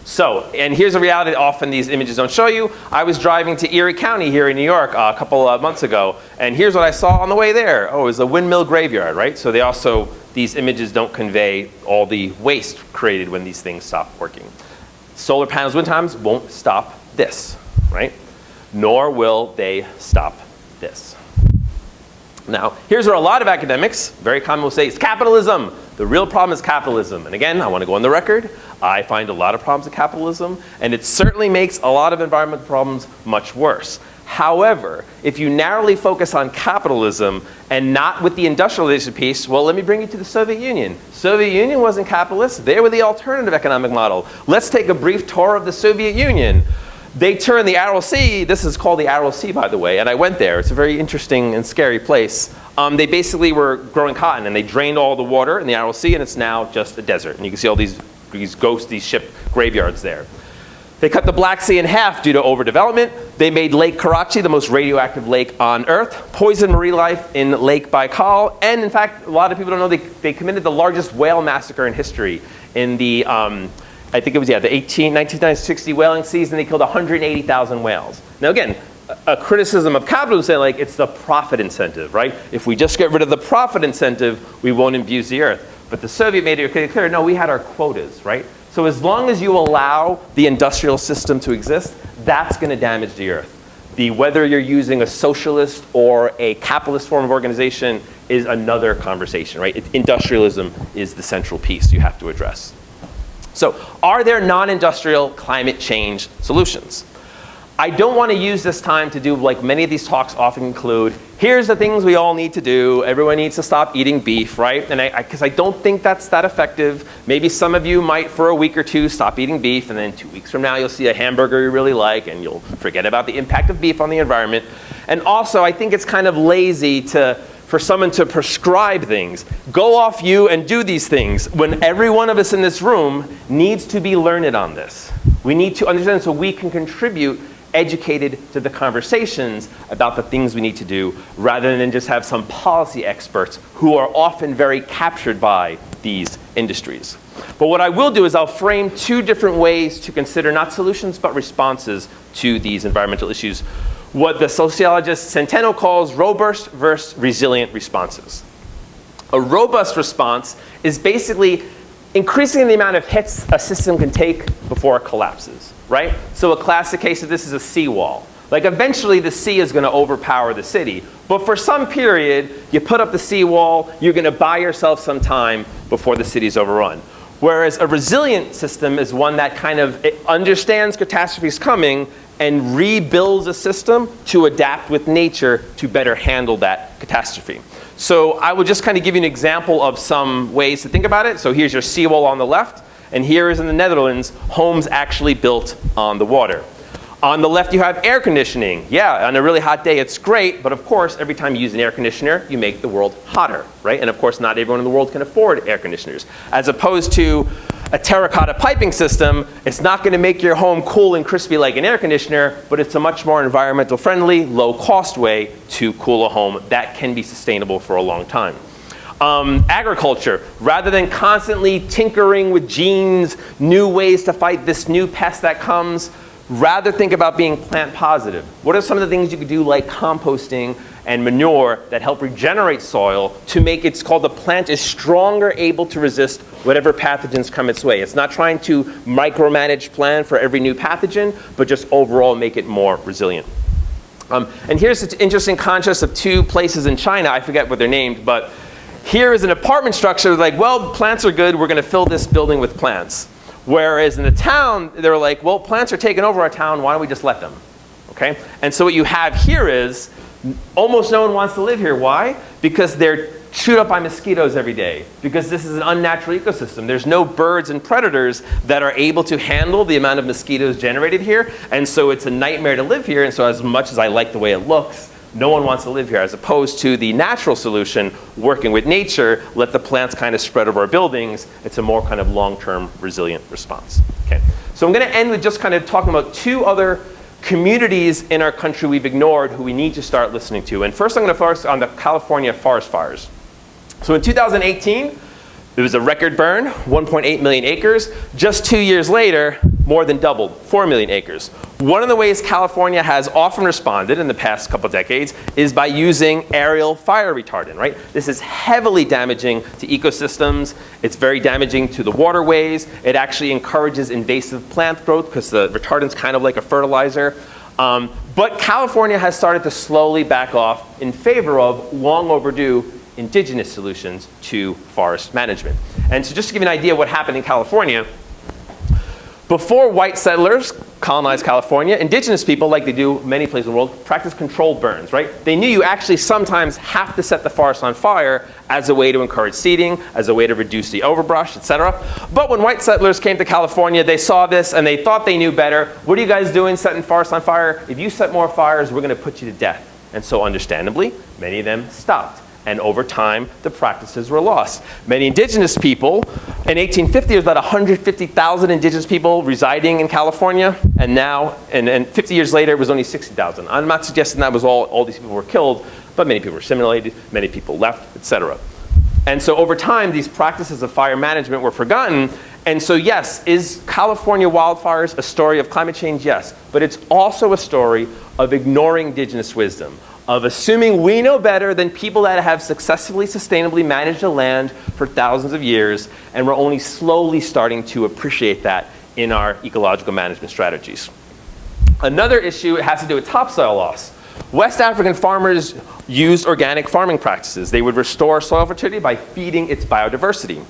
So, and here's a reality that often these images don't show you. I was driving to Erie County here in New York a couple of months ago, and here's what I saw on the way there. Oh, it was a windmill graveyard, right? So they also, these images don't convey all the waste created when these things stop working. Solar panels, wind times won't stop this, right? Nor will they stop this. Now, here's where a lot of academics, very common, will say, it's capitalism. The real problem is capitalism. And again, I want to go on the record. I find a lot of problems with capitalism, and it certainly makes a lot of environmental problems much worse. However, if you narrowly focus on capitalism and not with the industrialization piece, well, let me bring you to the Soviet Union. Soviet Union wasn't capitalist. They were the alternative economic model. Let's take a brief tour of the Soviet Union. They turned the Aral Sea, this is called the Aral Sea, by the way, and I went there. It's a very interesting and scary place. They basically were growing cotton, and they drained all the water in the Aral Sea, and it's now just a desert. And you can see all these ghosts, these ship graveyards there. They cut the Black Sea in half due to overdevelopment. They made Lake Karachi the most radioactive lake on Earth, poisoned marine life in Lake Baikal, and in fact, a lot of people don't know they committed the largest whale massacre in history in the I think it was, the 1960 whaling season. They killed 180,000 whales. Now again, a criticism of capitalism saying like it's the profit incentive, right? If we just get rid of the profit incentive, we won't abuse the earth. But the Soviet made it clear, no, we had our quotas, right? So as long as you allow the industrial system to exist, that's going to damage the earth. Whether you're using a socialist or a capitalist form of organization is another conversation, right? Industrialism is the central piece you have to address. So, are there non-industrial climate change solutions? I don't want to use this time to do like many of these talks often include, here's the things we all need to do, everyone needs to stop eating beef, right? And because I don't think that's that effective. Maybe some of you might for a week or two stop eating beef, and then 2 weeks from now you'll see a hamburger you really like and you'll forget about the impact of beef on the environment. And also I think it's kind of lazy for someone to prescribe things. Go off you and do these things when every one of us in this room needs to be learned on this. We need to understand so we can contribute educated to the conversations about the things we need to do rather than just have some policy experts who are often very captured by these industries. But what I will do is I'll frame two different ways to consider not solutions but responses to these environmental issues. What the sociologist Centeno calls robust versus resilient responses. A robust response is basically increasing the amount of hits a system can take before it collapses, right? So a classic case of this is a seawall. Like eventually the sea is going to overpower the city, but for some period, you put up the seawall, you're going to buy yourself some time before the city's overrun. Whereas a resilient system is one that kind of understands catastrophes coming and rebuilds a system to adapt with nature to better handle that catastrophe. So I will just kind of give you an example of some ways to think about it. So here's your seawall on the left, and here is in the Netherlands, homes actually built on the water. On the left, you have air conditioning. Yeah, on a really hot day, it's great, but of course, every time you use an air conditioner, you make the world hotter, right? And of course, not everyone in the world can afford air conditioners. As opposed to a terracotta piping system, it's not going to make your home cool and crispy like an air conditioner, but it's a much more environmental friendly, low cost way to cool a home that can be sustainable for a long time. Agriculture, rather than constantly tinkering with genes, new ways to fight this new pest that comes, rather think about being plant positive. What are some of the things you could do, like composting and manure, that help regenerate soil to make it's called the plant is stronger, able to resist whatever pathogens come its way. It's not trying to micromanage plant for every new pathogen, but just overall make it more resilient. And here's an interesting contrast of two places in China. I forget what they're named, but here is an apartment structure like, well, plants are good, we're going to fill this building with plants. Whereas in the town, they're like, well, plants are taking over our town, why don't we just let them? Okay? And so what you have here is almost no one wants to live here. Why? Because they're chewed up by mosquitoes every day. Because this is an unnatural ecosystem. There's no birds and predators that are able to handle the amount of mosquitoes generated here. And so it's a nightmare to live here. And so as much as I like the way it looks, no one wants to live here, as opposed to the natural solution, working with nature, let the plants kind of spread over our buildings. It's a more kind of long-term resilient response. Okay. So I'm going to end with just kind of talking about two other communities in our country we've ignored who we need to start listening to. And first I'm going to focus on the California forest fires. So in 2018, it was a record burn, 1.8 million acres. Just 2 years later, more than doubled, 4 million acres. One of the ways California has often responded in the past couple decades is by using aerial fire retardant, right? This is heavily damaging to ecosystems. It's very damaging to the waterways. It actually encourages invasive plant growth because the retardant's kind of like a fertilizer. But California has started to slowly back off in favor of long overdue indigenous solutions to forest management. And so just to give you an idea of what happened in California, before white settlers colonized California, indigenous people, like they do many places in the world, practice controlled burns, right? They knew you actually sometimes have to set the forest on fire as a way to encourage seeding, as a way to reduce the overbrush, etc. But when white settlers came to California, they saw this and they thought they knew better. What are you guys doing setting forests on fire? If you set more fires, we're going to put you to death. And so understandably, many of them stopped. And over time, the practices were lost. Many indigenous people, in 1850, there was about 150,000 indigenous people residing in California. And now, and 50 years later, it was only 60,000. I'm not suggesting that was all these people were killed, but many people were assimilated, many people left, etc. And so over time, these practices of fire management were forgotten. And so yes, is California wildfires a story of climate change? Yes. But it's also a story of ignoring indigenous wisdom, of assuming we know better than people that have successfully, sustainably managed the land for thousands of years, and we're only slowly starting to appreciate that in our ecological management strategies. Another issue has to do with topsoil loss. West African farmers used organic farming practices. They would restore soil fertility by feeding its biodiversity.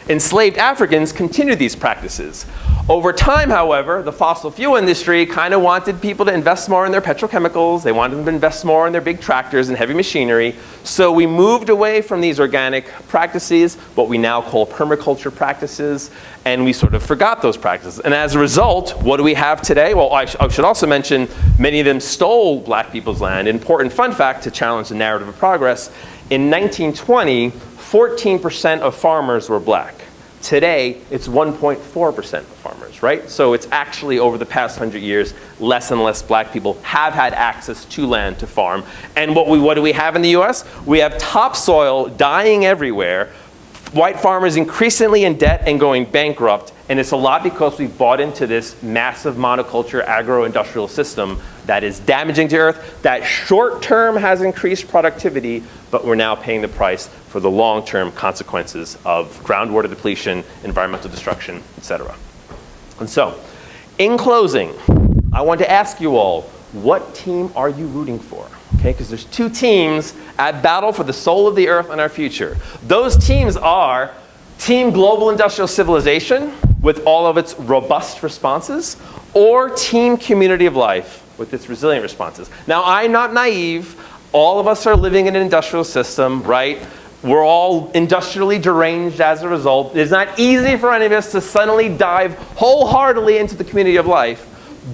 Enslaved Africans continued these practices. Over time, however, the fossil fuel industry kind of wanted people to invest more in their petrochemicals. They wanted them to invest more in their big tractors and heavy machinery. So we moved away from these organic practices, what we now call permaculture practices, and we sort of forgot those practices. And as a result, what do we have today? Well, I should also mention many of them stole black people's land. Important fun fact to challenge the narrative of progress, in 1920, 14% of farmers were black. Today, it's 1.4% of farmers, right? So it's actually, over the past 100 years, less and less black people have had access to land to farm. And what do we have in the US? We have topsoil dying everywhere, white farmers increasingly in debt and going bankrupt. And it's a lot because we've bought into this massive monoculture agro-industrial system that is damaging to earth, that short-term has increased productivity, but we're now paying the price for the long-term consequences of groundwater depletion, environmental destruction, etc. And so, in closing, I want to ask you all, what team are you rooting for? Okay, because there's two teams at battle for the soul of the earth and our future. Those teams are Team Global Industrial Civilization, with all of its robust responses, or Team Community of Life, with its resilient responses. Now, I'm not naive. All of us are living in an industrial system, right? We're all industrially deranged as a result. It's not easy for any of us to suddenly dive wholeheartedly into the community of life,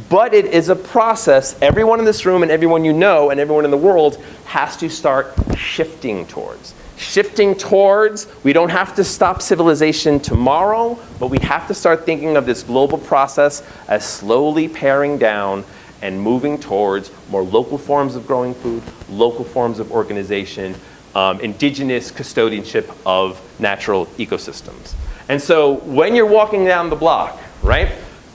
but it is a process everyone in this room and everyone you know and everyone in the world has to start shifting towards. Shifting towards, we don't have to stop civilization tomorrow, but we have to start thinking of this global process as slowly paring down and moving towards more local forms of growing food, local forms of organization, indigenous custodianship of natural ecosystems. And so when you're walking down the block, right,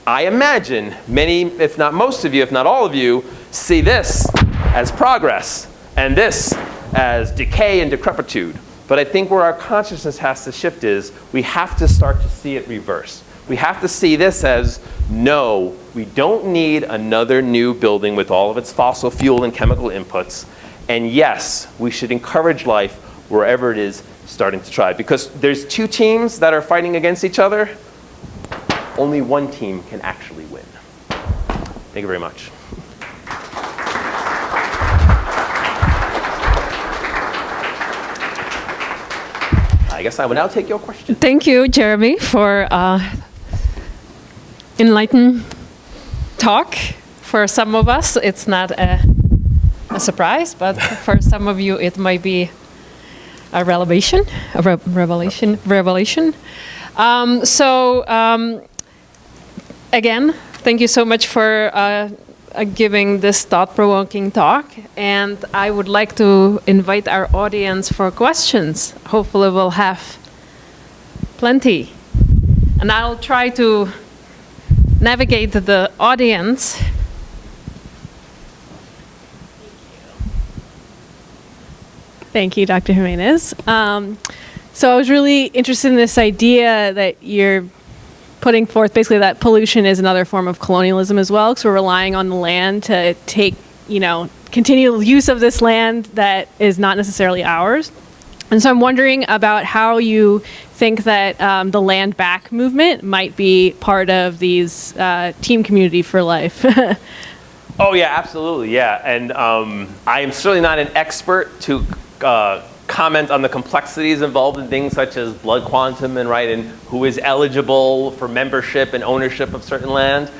I imagine many, if not most of you, if not all of you, see this as progress and this as decay and decrepitude. But I think where our consciousness has to shift is we have to start to see it reverse. We have to see this as, no, we don't need another new building with all of its fossil fuel and chemical inputs. And yes, we should encourage life wherever it is starting to thrive. Because there's two teams that are fighting against each other. Only one team can actually win. Thank you very much. I guess I will now take your question. Thank you, Jeremy, for enlightened talk. For some of us, it's not a surprise, but for some of you, it might be a revelation. Again, thank you so much for giving this thought-provoking talk, and I would like to invite our audience for questions. Hopefully we'll have plenty. And I'll try to navigate the audience. Thank you, Dr. Jimenez. So I was really interested in this idea that you're putting forth, basically that pollution is another form of colonialism as well, because we're relying on the land to take, continual use of this land that is not necessarily ours. And so I'm wondering about how you think that the land back movement might be part of these team community for life. Oh yeah, absolutely, yeah. And I am certainly not an expert to comment on the complexities involved in things such as blood quantum and who is eligible for membership and ownership of certain land.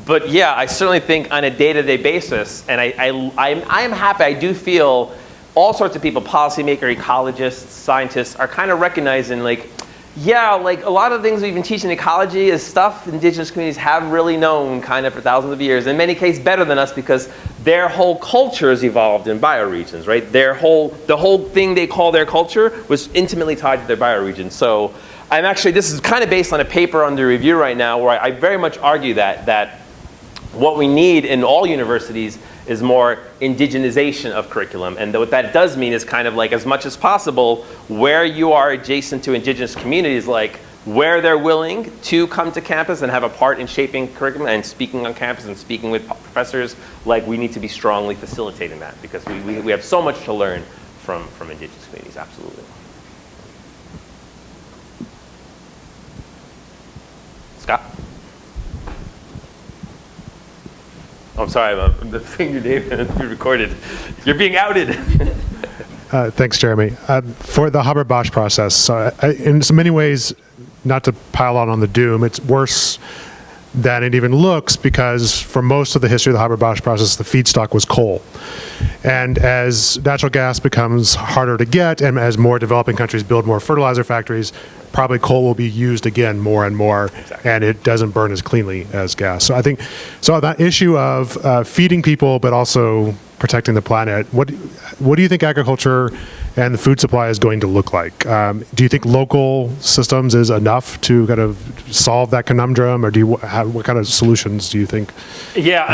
But yeah, I certainly think on a day-to-day basis, and I am happy, I do feel all sorts of people, policymakers, ecologists, scientists, are kind of recognizing a lot of things we've been teaching in ecology is stuff indigenous communities have really known kind of for thousands of years, in many cases better than us because their whole culture has evolved in bioregions, right? The whole thing they call their culture was intimately tied to their bioregion. So this is kind of based on a paper under review right now where I very much argue that what we need in all universities is more indigenization of curriculum. And what that does mean is kind of as much as possible, where you are adjacent to indigenous communities, where they're willing to come to campus and have a part in shaping curriculum and speaking on campus and speaking with professors, we need to be strongly facilitating that because we have so much to learn from indigenous communities, absolutely. Scott? I'm sorry, I'm saying your name and be recorded. You're being outed. Thanks, Jeremy. For the Haber-Bosch process, in so many ways, not to pile on the doom, it's worse than it even looks because for most of the history of the Haber-Bosch process, the feedstock was coal. And as natural gas becomes harder to get and as more developing countries build more fertilizer factories, probably coal will be used again more and more, exactly. And it doesn't burn as cleanly as gas. So I think, that issue of feeding people but also protecting the planet, what do you think agriculture and the food supply is going to look like? Do you think local systems is enough to kind of solve that conundrum, or what kind of solutions do you think? Yeah,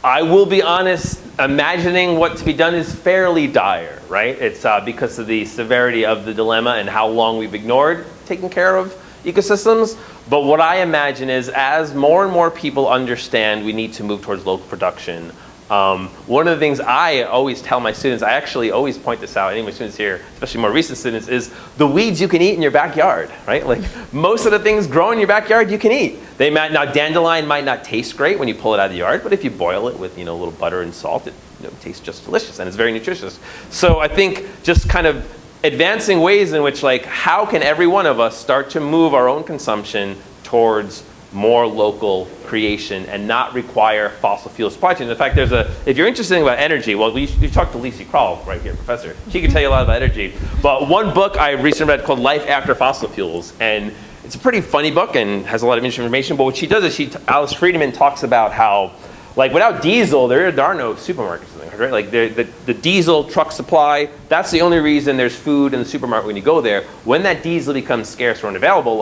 I will be honest, imagining what to be done is fairly dire, right? It's because of the severity of the dilemma and how long we've ignored taking care of ecosystems. But what I imagine is as more and more people understand we need to move towards local production, one of the things I always tell my students, I actually always point this out, any of my students here, especially more recent students, is the weeds you can eat in your backyard, right? Most of the things grow in your backyard you can eat. Now dandelion might not taste great when you pull it out of the yard, but if you boil it with a little butter and salt, it tastes just delicious and it's very nutritious. So I think just kind of advancing ways in which how can every one of us start to move our own consumption towards more local creation and not require fossil fuel supply chains. In fact, if you're interested about energy, well, you talk to Lisa Kroll right here, professor. She can tell you a lot about energy. But one book I recently read called Life After Fossil Fuels, and it's a pretty funny book and has a lot of interesting information. But what she does is Alice Friedman talks about how, without diesel, there are no supermarkets, right? The diesel truck supply, that's the only reason there's food in the supermarket when you go there. When that diesel becomes scarce or unavailable,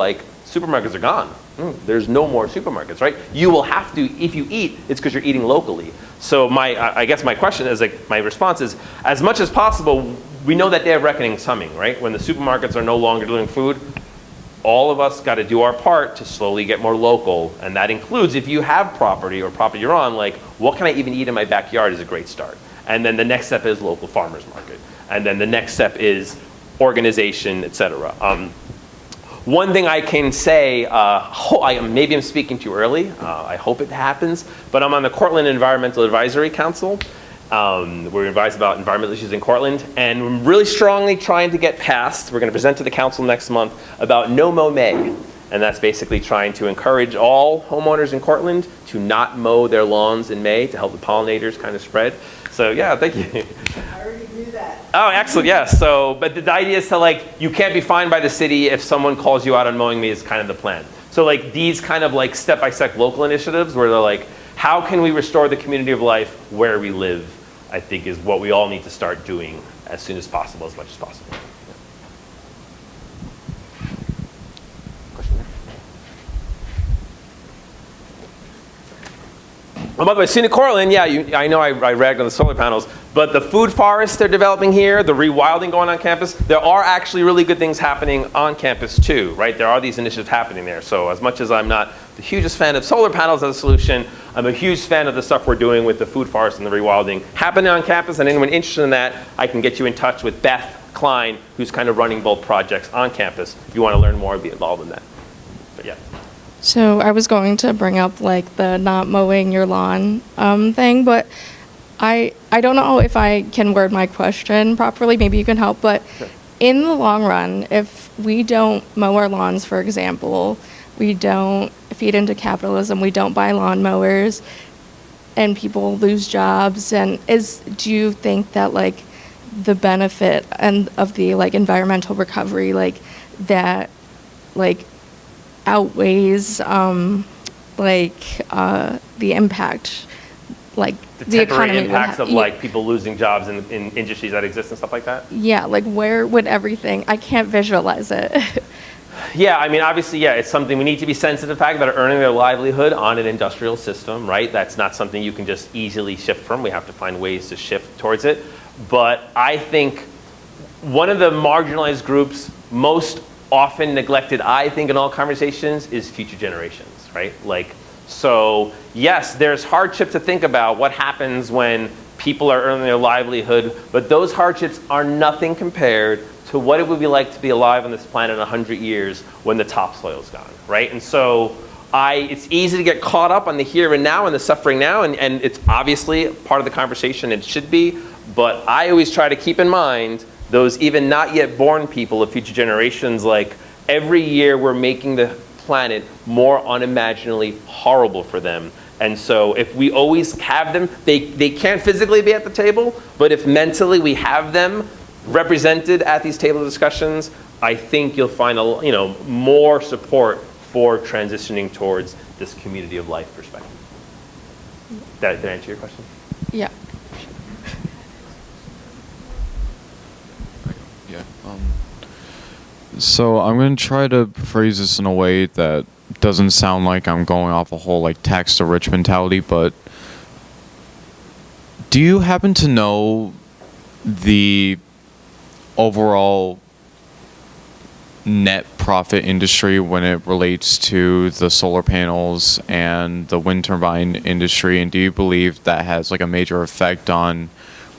supermarkets are gone. There's no more supermarkets, right? You will have to, if you eat, it's because you're eating locally. So I guess my question is, like, my response is, as much as possible, we know that day of reckoning is coming, right? When the supermarkets are no longer delivering food, all of us got to do our part to slowly get more local. And that includes, if you have property or property you're on, like, what can I even eat in my backyard is a great start. And then the next step is local farmers market. And then the next step is organization, et cetera. One thing I can say, maybe I'm speaking too early. I hope it happens. But I'm on the Cortland Environmental Advisory Council. We're advised about environmental issues in Cortland. And we're really strongly trying to get passed, we're going to present to the council next month, about no mow May. And that's basically trying to encourage all homeowners in Cortland to not mow their lawns in May to help the pollinators kind of spread. So yeah, thank you. I already knew that. Oh, excellent, yes. So, but the idea is to, like, you can't be fined by the city if someone calls you out on mowing me is kind of the plan. So, like, these kind of, like, step-by-step local initiatives where they're like, how can we restore the community of life where we live, I think is what we all need to start doing as soon as possible, as much as possible. Oh, by the way, scenic Cortland, yeah, I know I ragged on the solar panels, but the food forests they're developing here, the rewilding going on campus, there are actually really good things happening on campus too, right? There are these initiatives happening there. So as much as I'm not the hugest fan of solar panels as a solution, I'm a huge fan of the stuff we're doing with the food forest and the rewilding happening on campus. And anyone interested in that, I can get you in touch with Beth Klein, who's kind of running both projects on campus. If you want to learn more, be involved in that. But yeah. So I was going to bring up like the not mowing your lawn thing, but I don't know if I can word my question properly. Maybe you can help. But Sure. In the long run, if we don't mow our lawns, for example, we don't feed into capitalism, we don't buy lawn mowers, and people lose jobs. And do you think that like the benefit and of the like environmental recovery that outweighs the impact, like the temporary economy impacts of like people losing jobs in industries that exist and stuff like that? Yeah, like where would everything, I can't visualize it. Yeah, I mean, obviously, yeah, it's something we need to be sensitive to the fact that are earning their livelihood on an industrial system, right? That's not something you can just easily shift from. We have to find ways to shift towards it. But I think one of the marginalized groups most often neglected, I think, in all conversations is future generations, right? Like, so yes, there's hardship to think about what happens when people are earning their livelihood, but those hardships are nothing compared to what it would be like to be alive on this planet in 100 years when the topsoil's gone, right? And so it's easy to get caught up on the here and now and the suffering now, and it's obviously part of the conversation, it should be, but I always try to keep in mind those even not yet born people of future generations. Like, every year we're making the planet more unimaginably horrible for them. And so if we always have them, they can't physically be at the table, but if mentally we have them represented at these table discussions, I think you'll find more support for transitioning towards this community of life perspective. Did I answer your question? Yeah. Yeah. So I'm going to try to phrase this in a way that doesn't sound like I'm going off a whole like tax to rich mentality, but do you happen to know the overall net profit industry when it relates to the solar panels and the wind turbine industry? And do you believe that has like a major effect on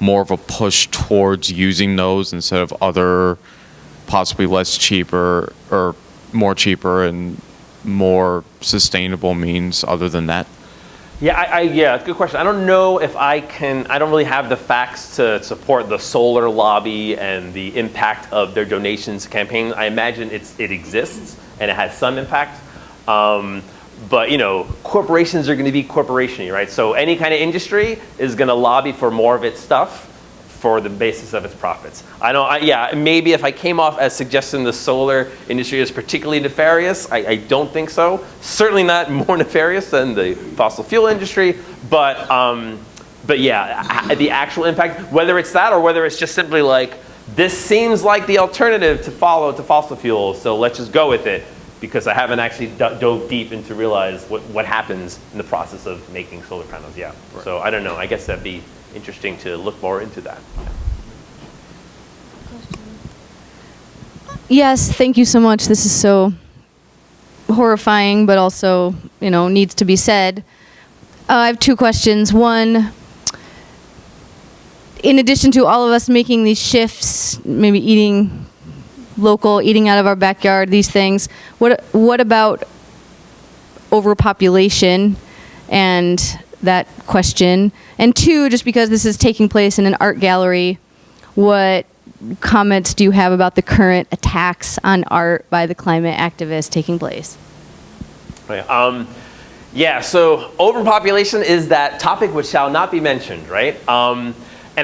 more of a push towards using those instead of other possibly less cheaper or more cheaper and more sustainable means other than that? Yeah, yeah, it's a good question. I don't know if I don't really have the facts to support the solar lobby and the impact of their donations campaign. I imagine it exists and it has some impact. But corporations are going to be corporation-y, right? So any kind of industry is going to lobby for more of its stuff for the basis of its profits. Maybe if I came off as suggesting the solar industry is particularly nefarious, I don't think so. Certainly not more nefarious than the fossil fuel industry, but yeah, the actual impact, whether it's that or whether it's just simply like, this seems like the alternative to follow to fossil fuels, so let's just go with it. because I haven't actually dove deep into realize what happens in the process of making solar panels. Yeah. Right. So I don't know. I guess that'd be interesting to look more into that. Yes, thank you so much. This is so horrifying, but also, needs to be said. I have two questions. One, in addition to all of us making these shifts, maybe eating local, eating out of our backyard, these things, what about overpopulation and that question? And two, just because this is taking place in an art gallery, what comments do you have about the current attacks on art by the climate activists taking place? Yeah, so overpopulation is that topic which shall not be mentioned, right? And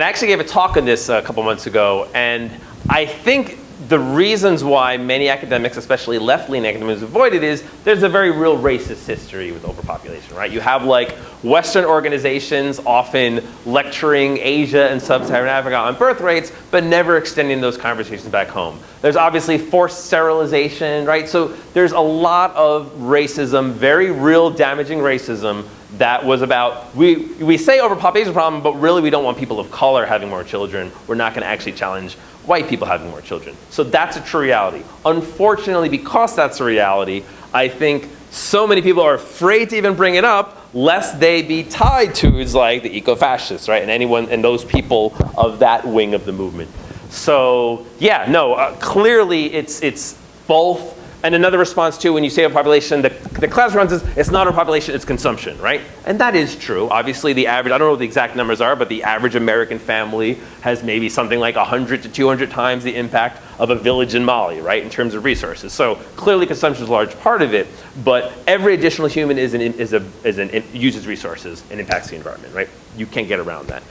I actually gave a talk on this a couple months ago, and I think the reasons why many academics, especially left-leaning academics, avoid it is there's a very real racist history with overpopulation, right? You have like Western organizations often lecturing Asia and sub-Saharan Africa on birth rates, but never extending those conversations back home. There's obviously forced sterilization, right? So there's a lot of racism, very real damaging racism that was about, we say overpopulation problem, but really we don't want people of color having more children. We're not gonna actually challenge white people having more children. So that's a true reality. Unfortunately, because that's a reality, I think so many people are afraid to even bring it up lest they be tied to like the eco-fascists, right? And those people of that wing of the movement. So yeah, no, clearly it's both. And another response too, when you say overpopulation, the class response is it's not overpopulation, it's consumption, right? And that is true. Obviously the average, I don't know what the exact numbers are, but the average American family has maybe something like 100 to 200 times the impact of a village in Mali, right, in terms of resources. So clearly consumption is a large part of it, but every additional human uses resources and impacts the environment, right? You can't get around that.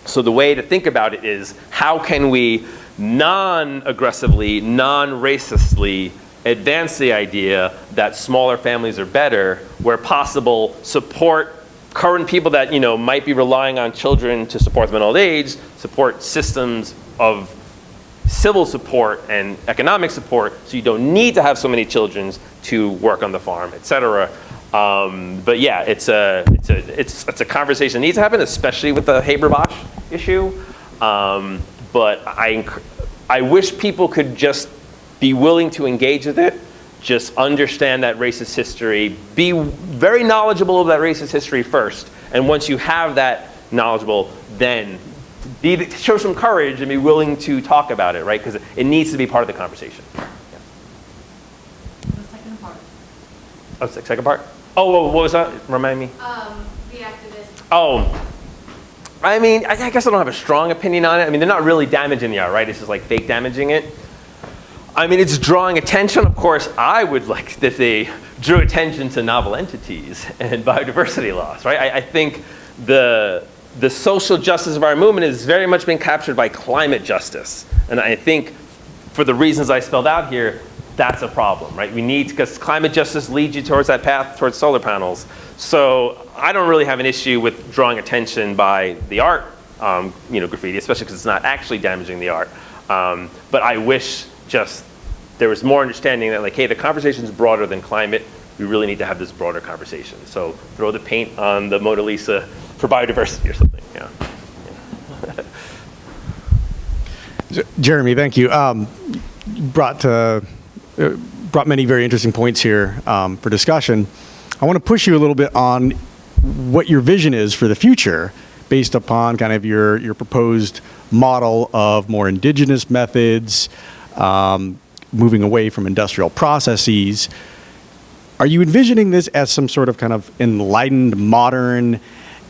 So the way to think about it is how can we non-aggressively, non-racistly advance the idea that smaller families are better, where possible support current people that might be relying on children to support them in old age, support systems of civil support and economic support so you don't need to have so many children to work on the farm, etc. But yeah, it's a conversation that needs to happen, especially with the Haber-Bosch issue. But I wish people could just be willing to engage with it, just understand that racist history, be very knowledgeable of that racist history first, and once you have that knowledgeable, then show some courage and be willing to talk about it, right? Because it needs to be part of the conversation. Yeah. The second part. Oh, second part? Oh, what was that? Remind me. The activists. Oh. I mean, I guess I don't have a strong opinion on it. I mean, they're not really damaging the art, right? It's just like fake damaging it. I mean, it's drawing attention. Of course, I would like if they drew attention to novel entities and biodiversity loss, right? I think the social justice of our movement is very much being captured by climate justice. And I think for the reasons I spelled out here, that's a problem, right? We need, because climate justice leads you towards that path towards solar panels. So I don't really have an issue with drawing attention by the art, graffiti, especially because it's not actually damaging the art. But I wish just there was more understanding that, like, hey, the conversation is broader than climate. We really need to have this broader conversation. So throw the paint on the Mona Lisa for biodiversity or something. Yeah. Jeremy, thank you. Brought many very interesting points here for discussion. I want to push you a little bit on what your vision is for the future based upon kind of your proposed model of more indigenous methods, moving away from industrial processes. Are you envisioning this as some sort of kind of enlightened, modern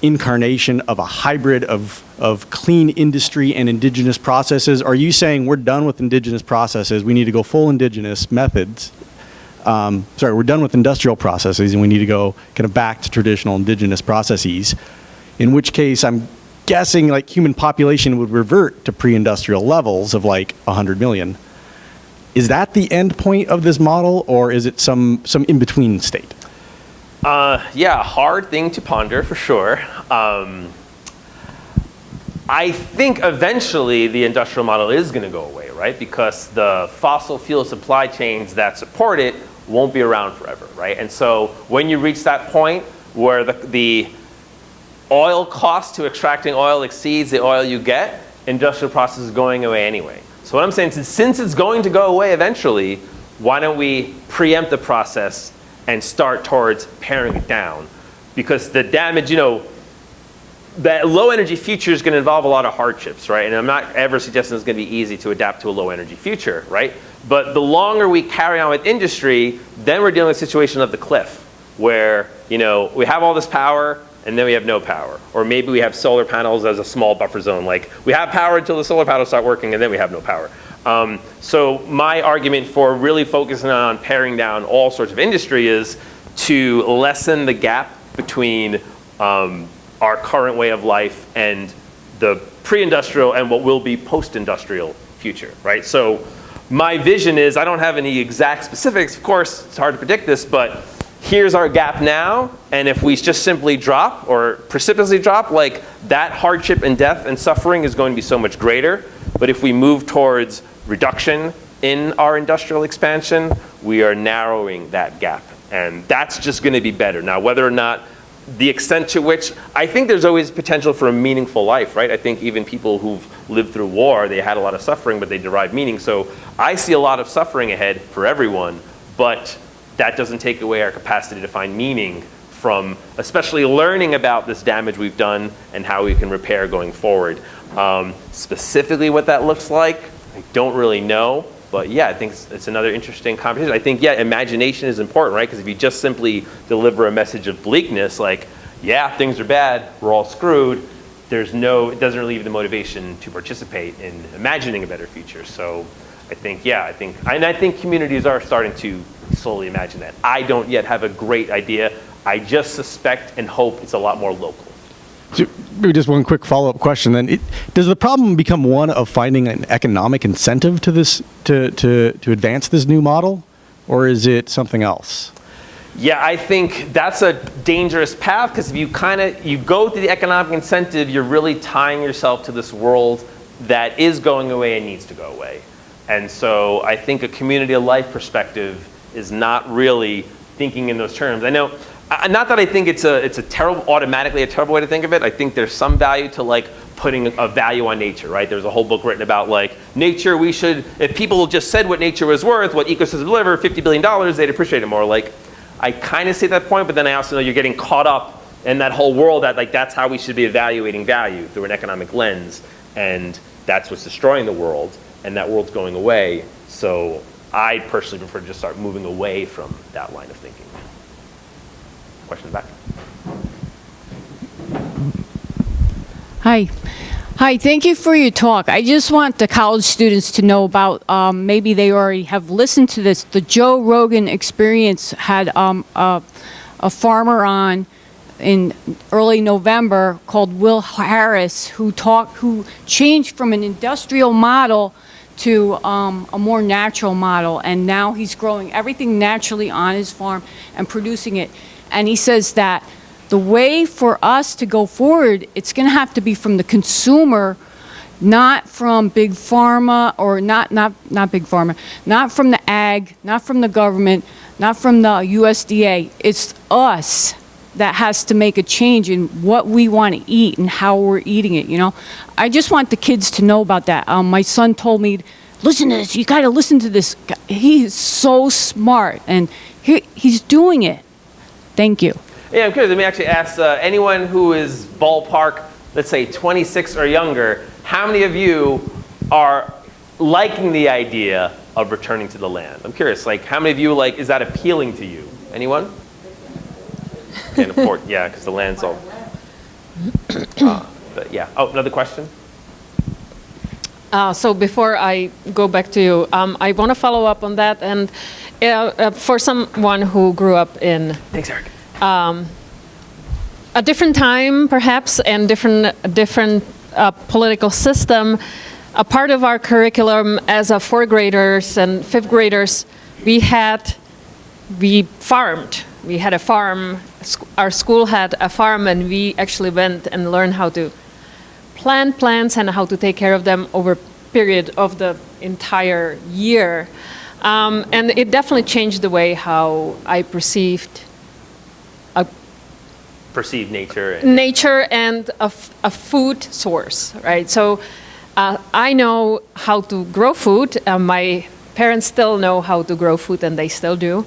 incarnation of a hybrid of clean industry and indigenous processes? Are you saying we're done with indigenous processes, we need to go full indigenous methods? We're done with industrial processes and we need to go kind of back to traditional indigenous processes, in which case I'm guessing like human population would revert to pre-industrial levels of like 100 million. Is that the end point of this model, or is it some in-between state? Yeah, hard thing to ponder for sure. I think eventually the industrial model is going to go away, right? Because the fossil fuel supply chains that support it won't be around forever, right? And so when you reach that point where the oil cost to extracting oil exceeds the oil you get, industrial process is going away anyway. So what I'm saying is, since it's going to go away eventually, why don't we preempt the process and start towards paring it down? Because the damage, that low energy future is going to involve a lot of hardships, right? And I'm not ever suggesting it's going to be easy to adapt to a low energy future, right? But the longer we carry on with industry, then we're dealing with a situation of the cliff, where we have all this power and then we have no power. Or maybe we have solar panels as a small buffer zone. Like, we have power until the solar panels start working and then we have no power. So my argument for really focusing on paring down all sorts of industry is to lessen the gap between our current way of life and the pre-industrial and what will be post-industrial future, right? So my vision is, I don't have any exact specifics, of course, it's hard to predict this, but here's our gap now, and if we just simply drop or precipitously drop, like, that hardship and death and suffering is going to be so much greater. But if we move towards reduction in our industrial expansion, we are narrowing that gap. And that's just going to be better. Now, whether or not the extent to which, I think there's always potential for a meaningful life, right? I think even people who've lived through war, they had a lot of suffering, but they derived meaning. So I see a lot of suffering ahead for everyone, but that doesn't take away our capacity to find meaning from especially learning about this damage we've done and how we can repair going forward. Specifically what that looks like, I don't really know. But yeah, I think it's another interesting conversation. I think, yeah, imagination is important, right? Because if you just simply deliver a message of bleakness, like, yeah, things are bad, we're all screwed, it doesn't really give the motivation to participate in imagining a better future. So I think, yeah, I think communities are starting to slowly imagine that. I don't yet have a great idea. I just suspect and hope it's a lot more local. So maybe just one quick follow-up question then. Does the problem become one of finding an economic incentive to this to advance this new model, or is it something else? Yeah, I think that's a dangerous path, because if you go through the economic incentive, you're really tying yourself to this world that is going away and needs to go away. And so I think a community of life perspective is not really thinking in those terms. I know, not that I think it's automatically a terrible way to think of it. I think there's some value to, like, putting a value on nature, right? There's a whole book written about, like, nature, if people just said what nature was worth, what ecosystems deliver, $50 billion, they'd appreciate it more. Like, I kind of see that point, but then I also know you're getting caught up in that whole world that, like, that's how we should be evaluating value, through an economic lens. And that's what's destroying the world, and that world's going away. So I personally prefer to just start moving away from that line of thinking. Question back. Hi, thank you for your talk. I just want the college students to know about, maybe they already have listened to this. The Joe Rogan Experience had a farmer on in early November called Will Harris, who changed from an industrial model to a more natural model, and now he's growing everything naturally on his farm and producing it. And he says that the way for us to go forward, it's going to have to be from the consumer, not from big pharma, or not big pharma, not from the ag, not from the government, not from the USDA. It's us that has to make a change in what we want to eat and how we're eating it, I just want the kids to know about that. My son told me, listen to this, you got to listen to this. He's so smart, and he's doing it. Thank you. Yeah, I'm curious. Let me actually ask anyone who is ballpark, let's say 26 or younger, how many of you are liking the idea of returning to the land? I'm curious, like, how many of you, like, is that appealing to you? Anyone? Can't afford, yeah, because the land's all. But yeah. Oh, another question? So before I go back to you, I want to follow up on that. And for someone who grew up in Thanks, Eric. A different time, perhaps, and different political system, a part of our curriculum as a 4th graders and 5th graders, we farmed. We had a farm. Our school had a farm, and we actually went and learned how to plant plants and how to take care of them over a period of the entire year. And it definitely changed the way how I perceived Perceive nature. And nature and a food source, right? So I know how to grow food. My parents still know how to grow food, and they still do.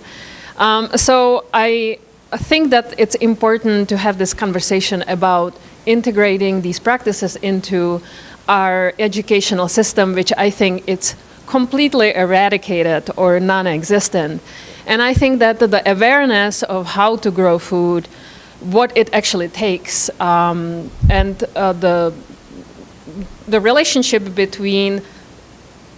So I think that it's important to have this conversation about integrating these practices into our educational system, which I think it's completely eradicated or non-existent. And I think that the awareness of how to grow food, what it actually takes, and the relationship between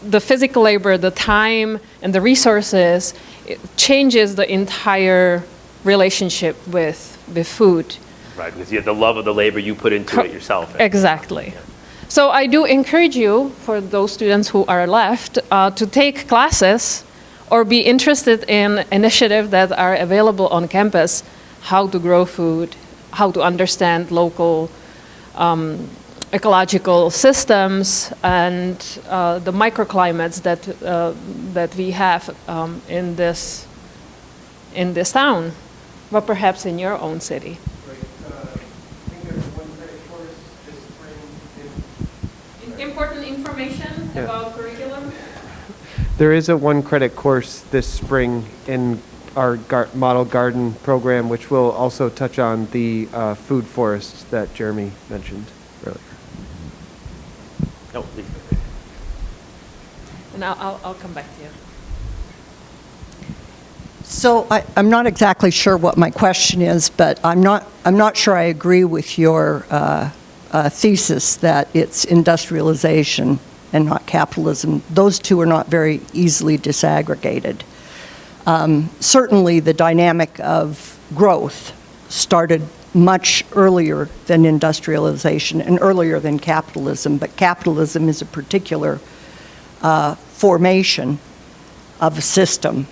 the physical labor, the time, and the resources, it changes the entire relationship with food. right, because you have the love of the labor you put into it yourself. Exactly. Yeah. So I do encourage you, for those students who are left, to take classes or be interested in initiatives that are available on campus, how to grow food, how to understand local ecological systems, and the microclimates that we have in this town, but perhaps in your own city. Important information about curriculum? There is a one-credit course this spring in our model garden program, which will also touch on the food forests that Jeremy mentioned earlier. No, please. And I'll come back to you. So I'm not exactly sure what my question is, but I'm not sure I agree with your thesis that it's industrialization and not capitalism. Those two are not very easily disaggregated. Certainly the dynamic of growth started much earlier than industrialization and earlier than capitalism, but capitalism is a particular formation of a system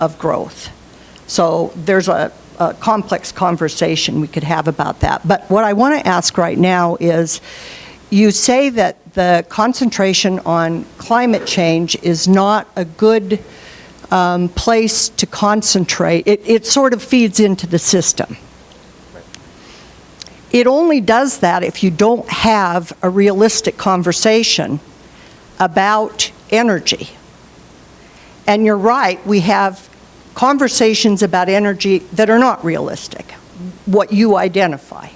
of growth. So there's a complex conversation we could have about that. But what I want to ask right now is, you say that the concentration on climate change is not a good place to concentrate. It sort of feeds into the system. It only does that if you don't have a realistic conversation about energy. And you're right, we have conversations about energy that are not realistic. What you identify,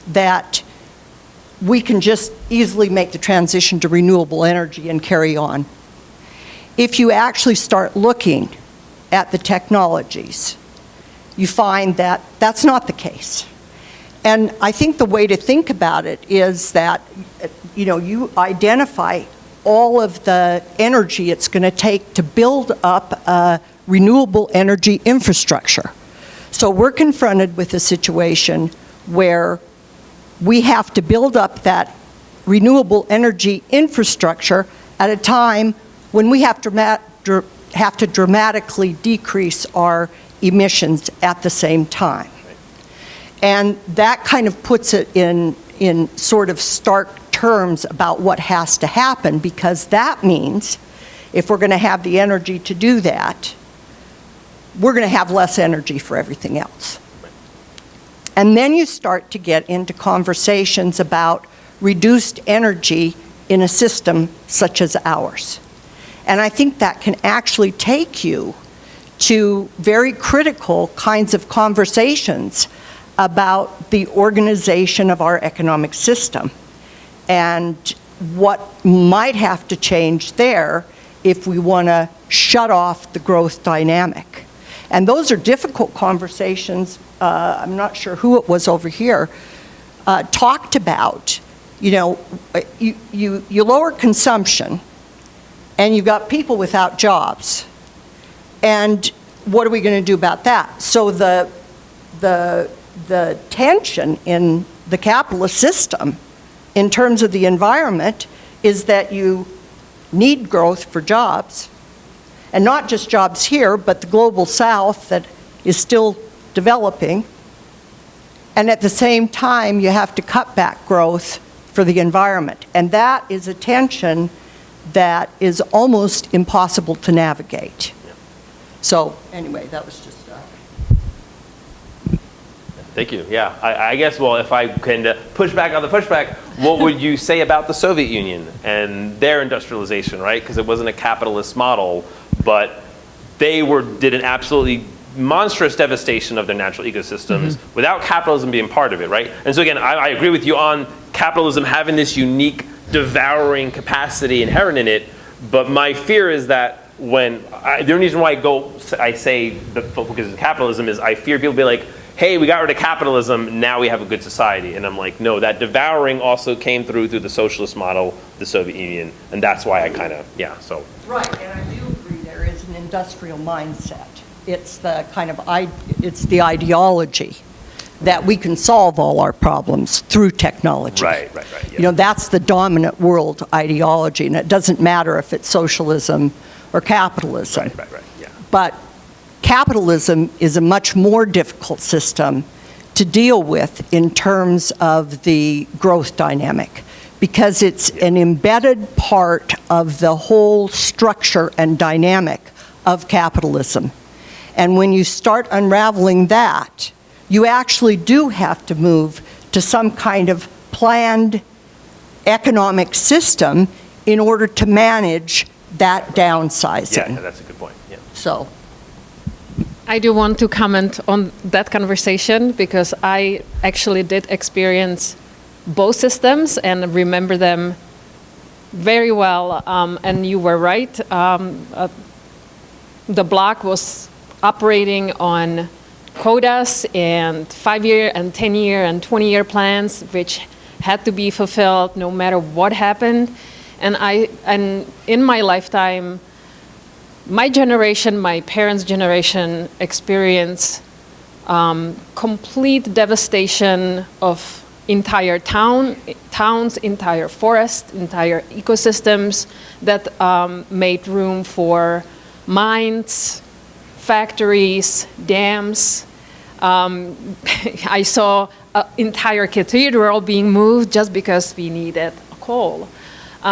that we can just easily make the transition to renewable energy and carry on. If you actually start looking at the technologies, you find that that's not the case. And I think the way to think about it is that, you identify all of the energy it's going to take to build up a renewable energy infrastructure. So we're confronted with a situation where we have to build up that renewable energy infrastructure at a time when we have to dramatically decrease our emissions at the same time. And that kind of puts it in sort of stark terms about what has to happen, because that means if we're going to have the energy to do that, we're going to have less energy for everything else. And then you start to get into conversations about reduced energy in a system such as ours. And I think that can actually take you to very critical kinds of conversations about the organization of our economic system and what might have to change there if we want to shut off the growth dynamic. And those are difficult conversations. I'm not sure who it was over here talked about. You lower consumption and you've got people without jobs. And what are we going to do about that? So the tension in the capitalist system in terms of the environment is that you need growth for jobs, and not just jobs here, but the global south that is still developing. And at the same time, you have to cut back growth for the environment. And that is a tension that is almost impossible to navigate. So anyway, that was just. Thank you. Yeah, I guess, well, if I can push back on the pushback, what would you say about the Soviet Union and their industrialization, right? Because it wasn't a capitalist model, but they did an absolutely monstrous devastation of their natural ecosystems without capitalism being part of it, right? And so again, I agree with you on capitalism having this unique devouring capacity inherent in it, but my fear is that the only reason why I say the focus of capitalism is I fear people be like, hey, we got rid of capitalism, now we have a good society. And I'm like, no, that devouring also came through the socialist model, the Soviet Union, and that's why I kind of, so. Right, and I do agree there is an industrial mindset. It's the kind of, it's the ideology that we can solve all our problems through technology. Right. Yeah. You know, that's the dominant world ideology, and it doesn't matter if it's socialism or capitalism. Right, yeah. But capitalism is a much more difficult system to deal with in terms of the growth dynamic, because it's an embedded part of the whole structure and dynamic of capitalism. And when you start unraveling that, you actually do have to move to some kind of planned economic system in order to manage that downsizing. Yeah, that's a good point. Yeah. So. I do want to comment on that conversation because I actually did experience both systems and remember them very well. And you were right. The bloc was operating on quotas and 5-year and 10-year and 20-year plans, which had to be fulfilled no matter what happened. And in my lifetime, my generation, my parents' generation, experienced complete devastation of entire towns, entire forests, entire ecosystems that made room for mines, factories, dams. I saw an entire cathedral being moved just because we needed coal.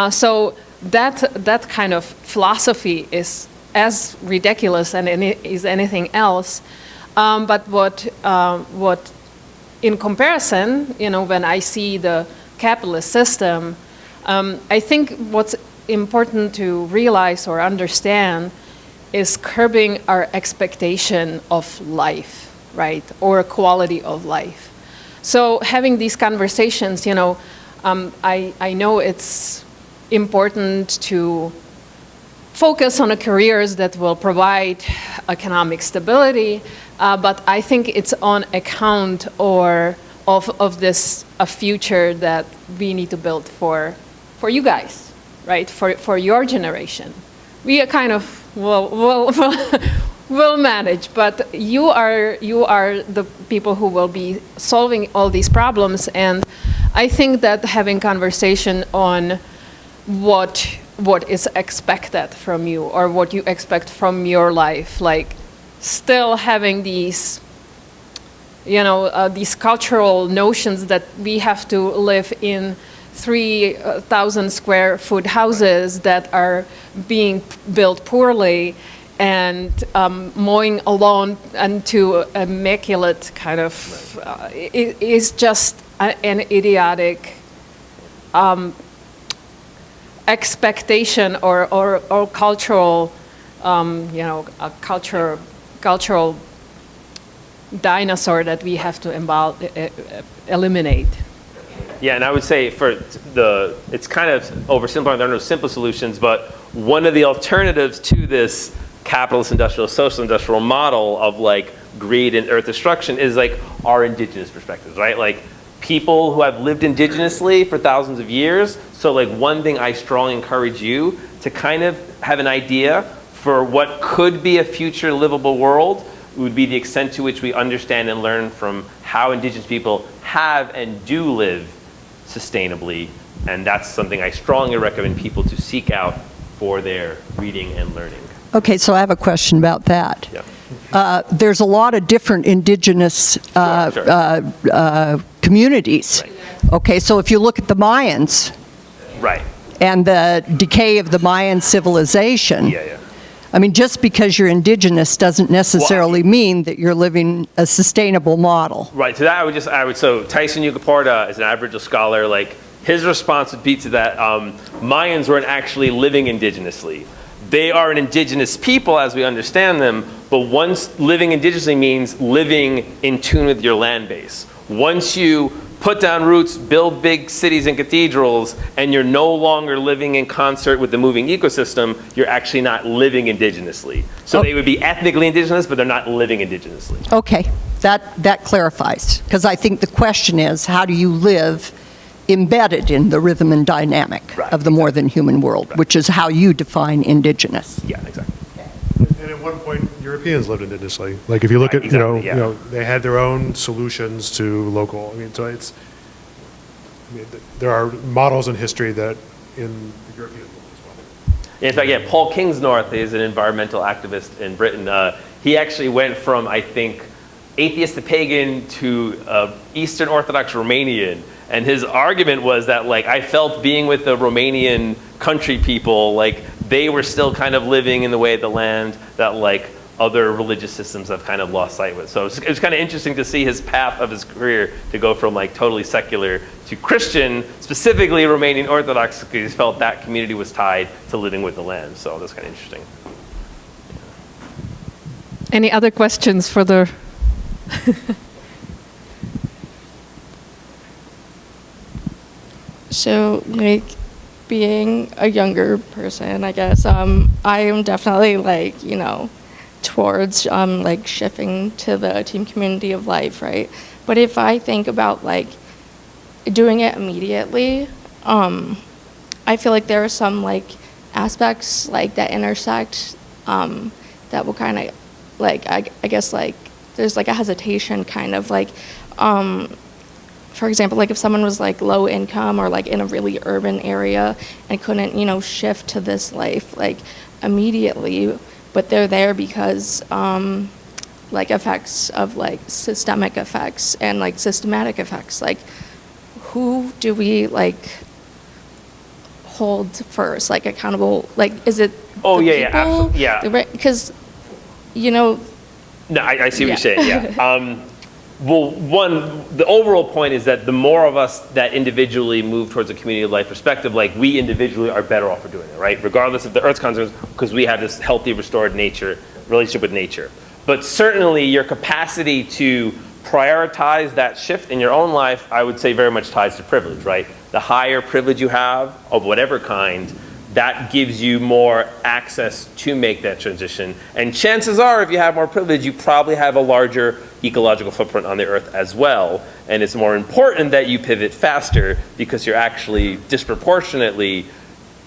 So that kind of philosophy is as ridiculous as anything else. But what in comparison, when I see the capitalist system, I think what's important to realize or understand is curbing our expectation of life, right, or quality of life. So having these conversations, I know it's important to focus on the careers that will provide economic stability, but I think it's on account of this a future that we need to build for you guys, right? For your generation. We are kind of will manage, but you are the people who will be solving all these problems, and I think that having conversation on what is expected from you or what you expect from your life, like still having these these cultural notions that we have to live in 3,000 square foot houses that are being built poorly and mowing a lawn into immaculate kind of is just an idiotic expectation or cultural, a cultural dinosaur that we have to eliminate. Yeah, and I would say it's kind of oversimplifying, there are no simple solutions, but one of the alternatives to this capitalist industrial, social industrial model of like greed and earth destruction is like our indigenous perspectives, right? Like people who have lived indigenously for thousands of years. So like one thing I strongly encourage you to kind of have an idea for what could be a future livable world would be the extent to which we understand and learn from how indigenous people have and do live sustainably. And that's something I strongly recommend people to seek out for their reading and learning. Okay, so I have a question about that. Yeah. There's a lot of different indigenous communities. Right. Okay, so if you look at the Mayans, Right. and the decay of the Mayan civilization. Yeah. I mean, just because you're indigenous doesn't necessarily mean that you're living a sustainable model. Right, to that so Tyson Yucaporta is an Aboriginal scholar, like, his response would be to that, Mayans weren't actually living indigenously. They are an indigenous people as we understand them, but once living indigenously means living in tune with your land base. Once you put down roots, build big cities and cathedrals, and you're no longer living in concert with the moving ecosystem, you're actually not living indigenously. So they would be ethnically indigenous, but they're not living indigenously. Okay, that clarifies, because I think the question is, how do you live embedded in the rhythm and dynamic of the more than human world, which is how you define indigenous. Yeah, exactly. And at one point, Europeans lived indigenously. Like if you look at, exactly, you know, they had their own solutions to local. I mean, so there are models in history that in the European world as well. In fact, yeah, Paul Kingsnorth is an environmental activist in Britain. He actually went from, I think, atheist to pagan to Eastern Orthodox Romanian. And his argument was that, like, I felt being with the Romanian country people, like, they were still kind of living in the way of the land that, like, other religious systems have kind of lost sight with. So it was kind of interesting to see his path of his career to go from, like, totally secular to Christian, specifically Romanian Orthodox, because he felt that community was tied to living with the land. So that's kind of interesting. Any other questions for the... So, like, being a younger person, I guess, I am definitely, like, you know, towards, like, shifting to the team community of life, right? But if I think about, like, doing it immediately, I feel like there are some, like, aspects, like, that intersect that will kind of, like, I guess, like, there's, like, a hesitation kind of, like, for example, like if someone was like low income or like in a really urban area and couldn't, you know, shift to this life like immediately, but they're there because like effects of like systemic effects and like systematic effects, like who do we like hold first, like accountable? Like, is it absolutely, yeah. Because, you know. No, I see what you're saying, yeah. Well, one, the overall point is that the more of us that individually move towards a community of life perspective, like we individually are better off for doing it, right? Regardless of the Earth's concerns, because we have this healthy, restored nature, relationship with nature. But certainly your capacity to prioritize that shift in your own life, I would say very much ties to privilege, right? The higher privilege you have of whatever kind, that gives you more access to make that transition. And chances are, if you have more privilege, you probably have a larger ecological footprint on the Earth as well. And it's more important that you pivot faster because you're actually disproportionately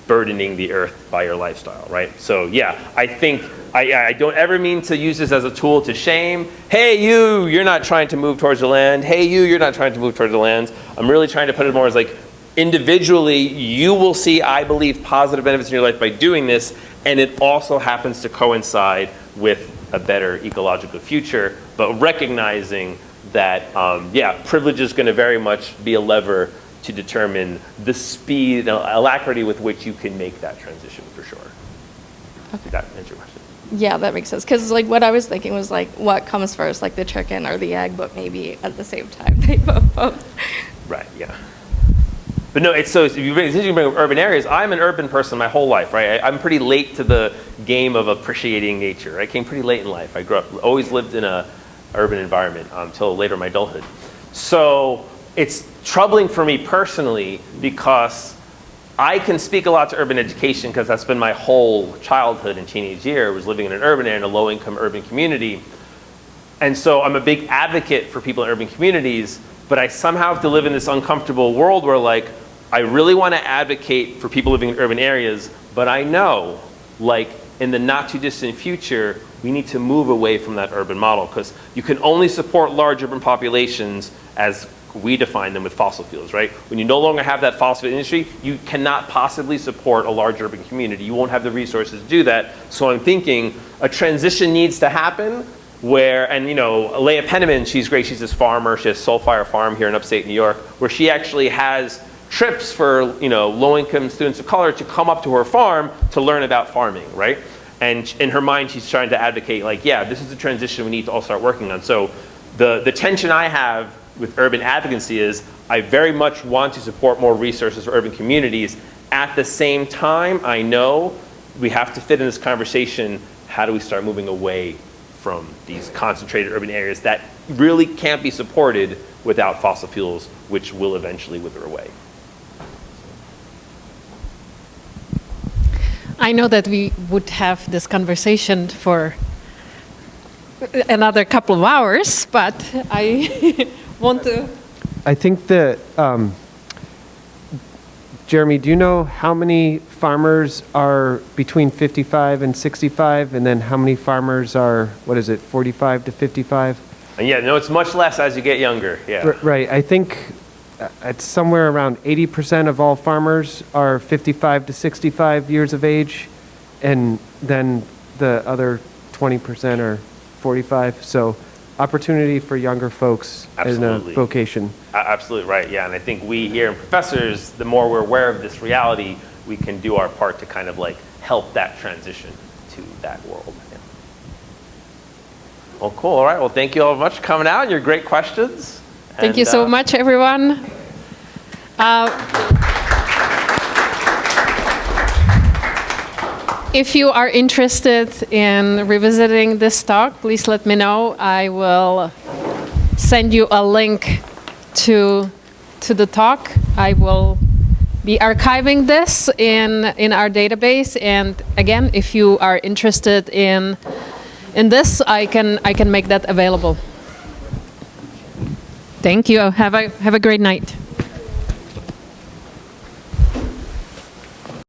burdening the Earth by your lifestyle, right? So yeah, I think, I don't ever mean to use this as a tool to shame. Hey, you're not trying to move towards the land. Hey, you're not trying to move towards the lands. I'm really trying to put it more as like, individually, you will see, I believe, positive benefits in your life by doing this, and it also happens to coincide with a better ecological future, but recognizing that, privilege is going to very much be a lever to determine the speed and alacrity with which you can make that transition, for sure. Okay. Did that answer your question? Yeah, that makes sense. Because like what I was thinking was like, what comes first, like the chicken or the egg, but maybe at the same time they both. Right, yeah. But no, it's so, if you bring up urban areas, I'm an urban person my whole life, right? I'm pretty late to the game of appreciating nature. I came pretty late in life. I always lived in a urban environment until later in my adulthood. So it's troubling for me personally because I can speak a lot to urban education because that's been my whole childhood and teenage year, was living in an urban area, in a low-income urban community. And so I'm a big advocate for people in urban communities, but I somehow have to live in this uncomfortable world where like, I really want to advocate for people living in urban areas, but I know, like, in the not too distant future, we need to move away from that urban model because you can only support large urban populations as we define them with fossil fuels, right? When you no longer have that fossil fuel industry, you cannot possibly support a large urban community. You won't have the resources to do that. So I'm thinking a transition needs to happen where, and you know, Leah Penniman, she's great, she's this farmer, she has Soulfire Farm here in upstate New York, where she actually has trips for low-income students of color to come up to her farm to learn about farming, right? And in her mind, she's trying to advocate, like, yeah, this is a transition we need to all start working on. So the tension I have with urban advocacy is I very much want to support more resources for urban communities. At the same time, I know we have to fit in this conversation, how do we start moving away from these concentrated urban areas that really can't be supported without fossil fuels, which will eventually wither away. I know that we would have this conversation for another couple of hours, but I want to... I think that, Jeremy, do you know how many farmers are between 55 and 65, and then how many farmers are, 45 to 55? And yeah, no, it's much less as you get younger, yeah. Right, I think it's somewhere around 80% of all farmers are 55 to 65 years of age, and then the other 20% are 45. So opportunity for younger folks in a vocation. Absolutely right, yeah. And I think we here in professors, the more we're aware of this reality, we can do our part to kind of like help that transition to that world. Yeah. Well, cool. All right. Well, thank you all very much for coming out. Your great questions. Thank you so much, everyone. If you are interested in revisiting this talk, please let me know. I will send you a link to the talk. I will be archiving this in our database. And again, if you are interested in this, I can make that available. Thank you. Have a great night.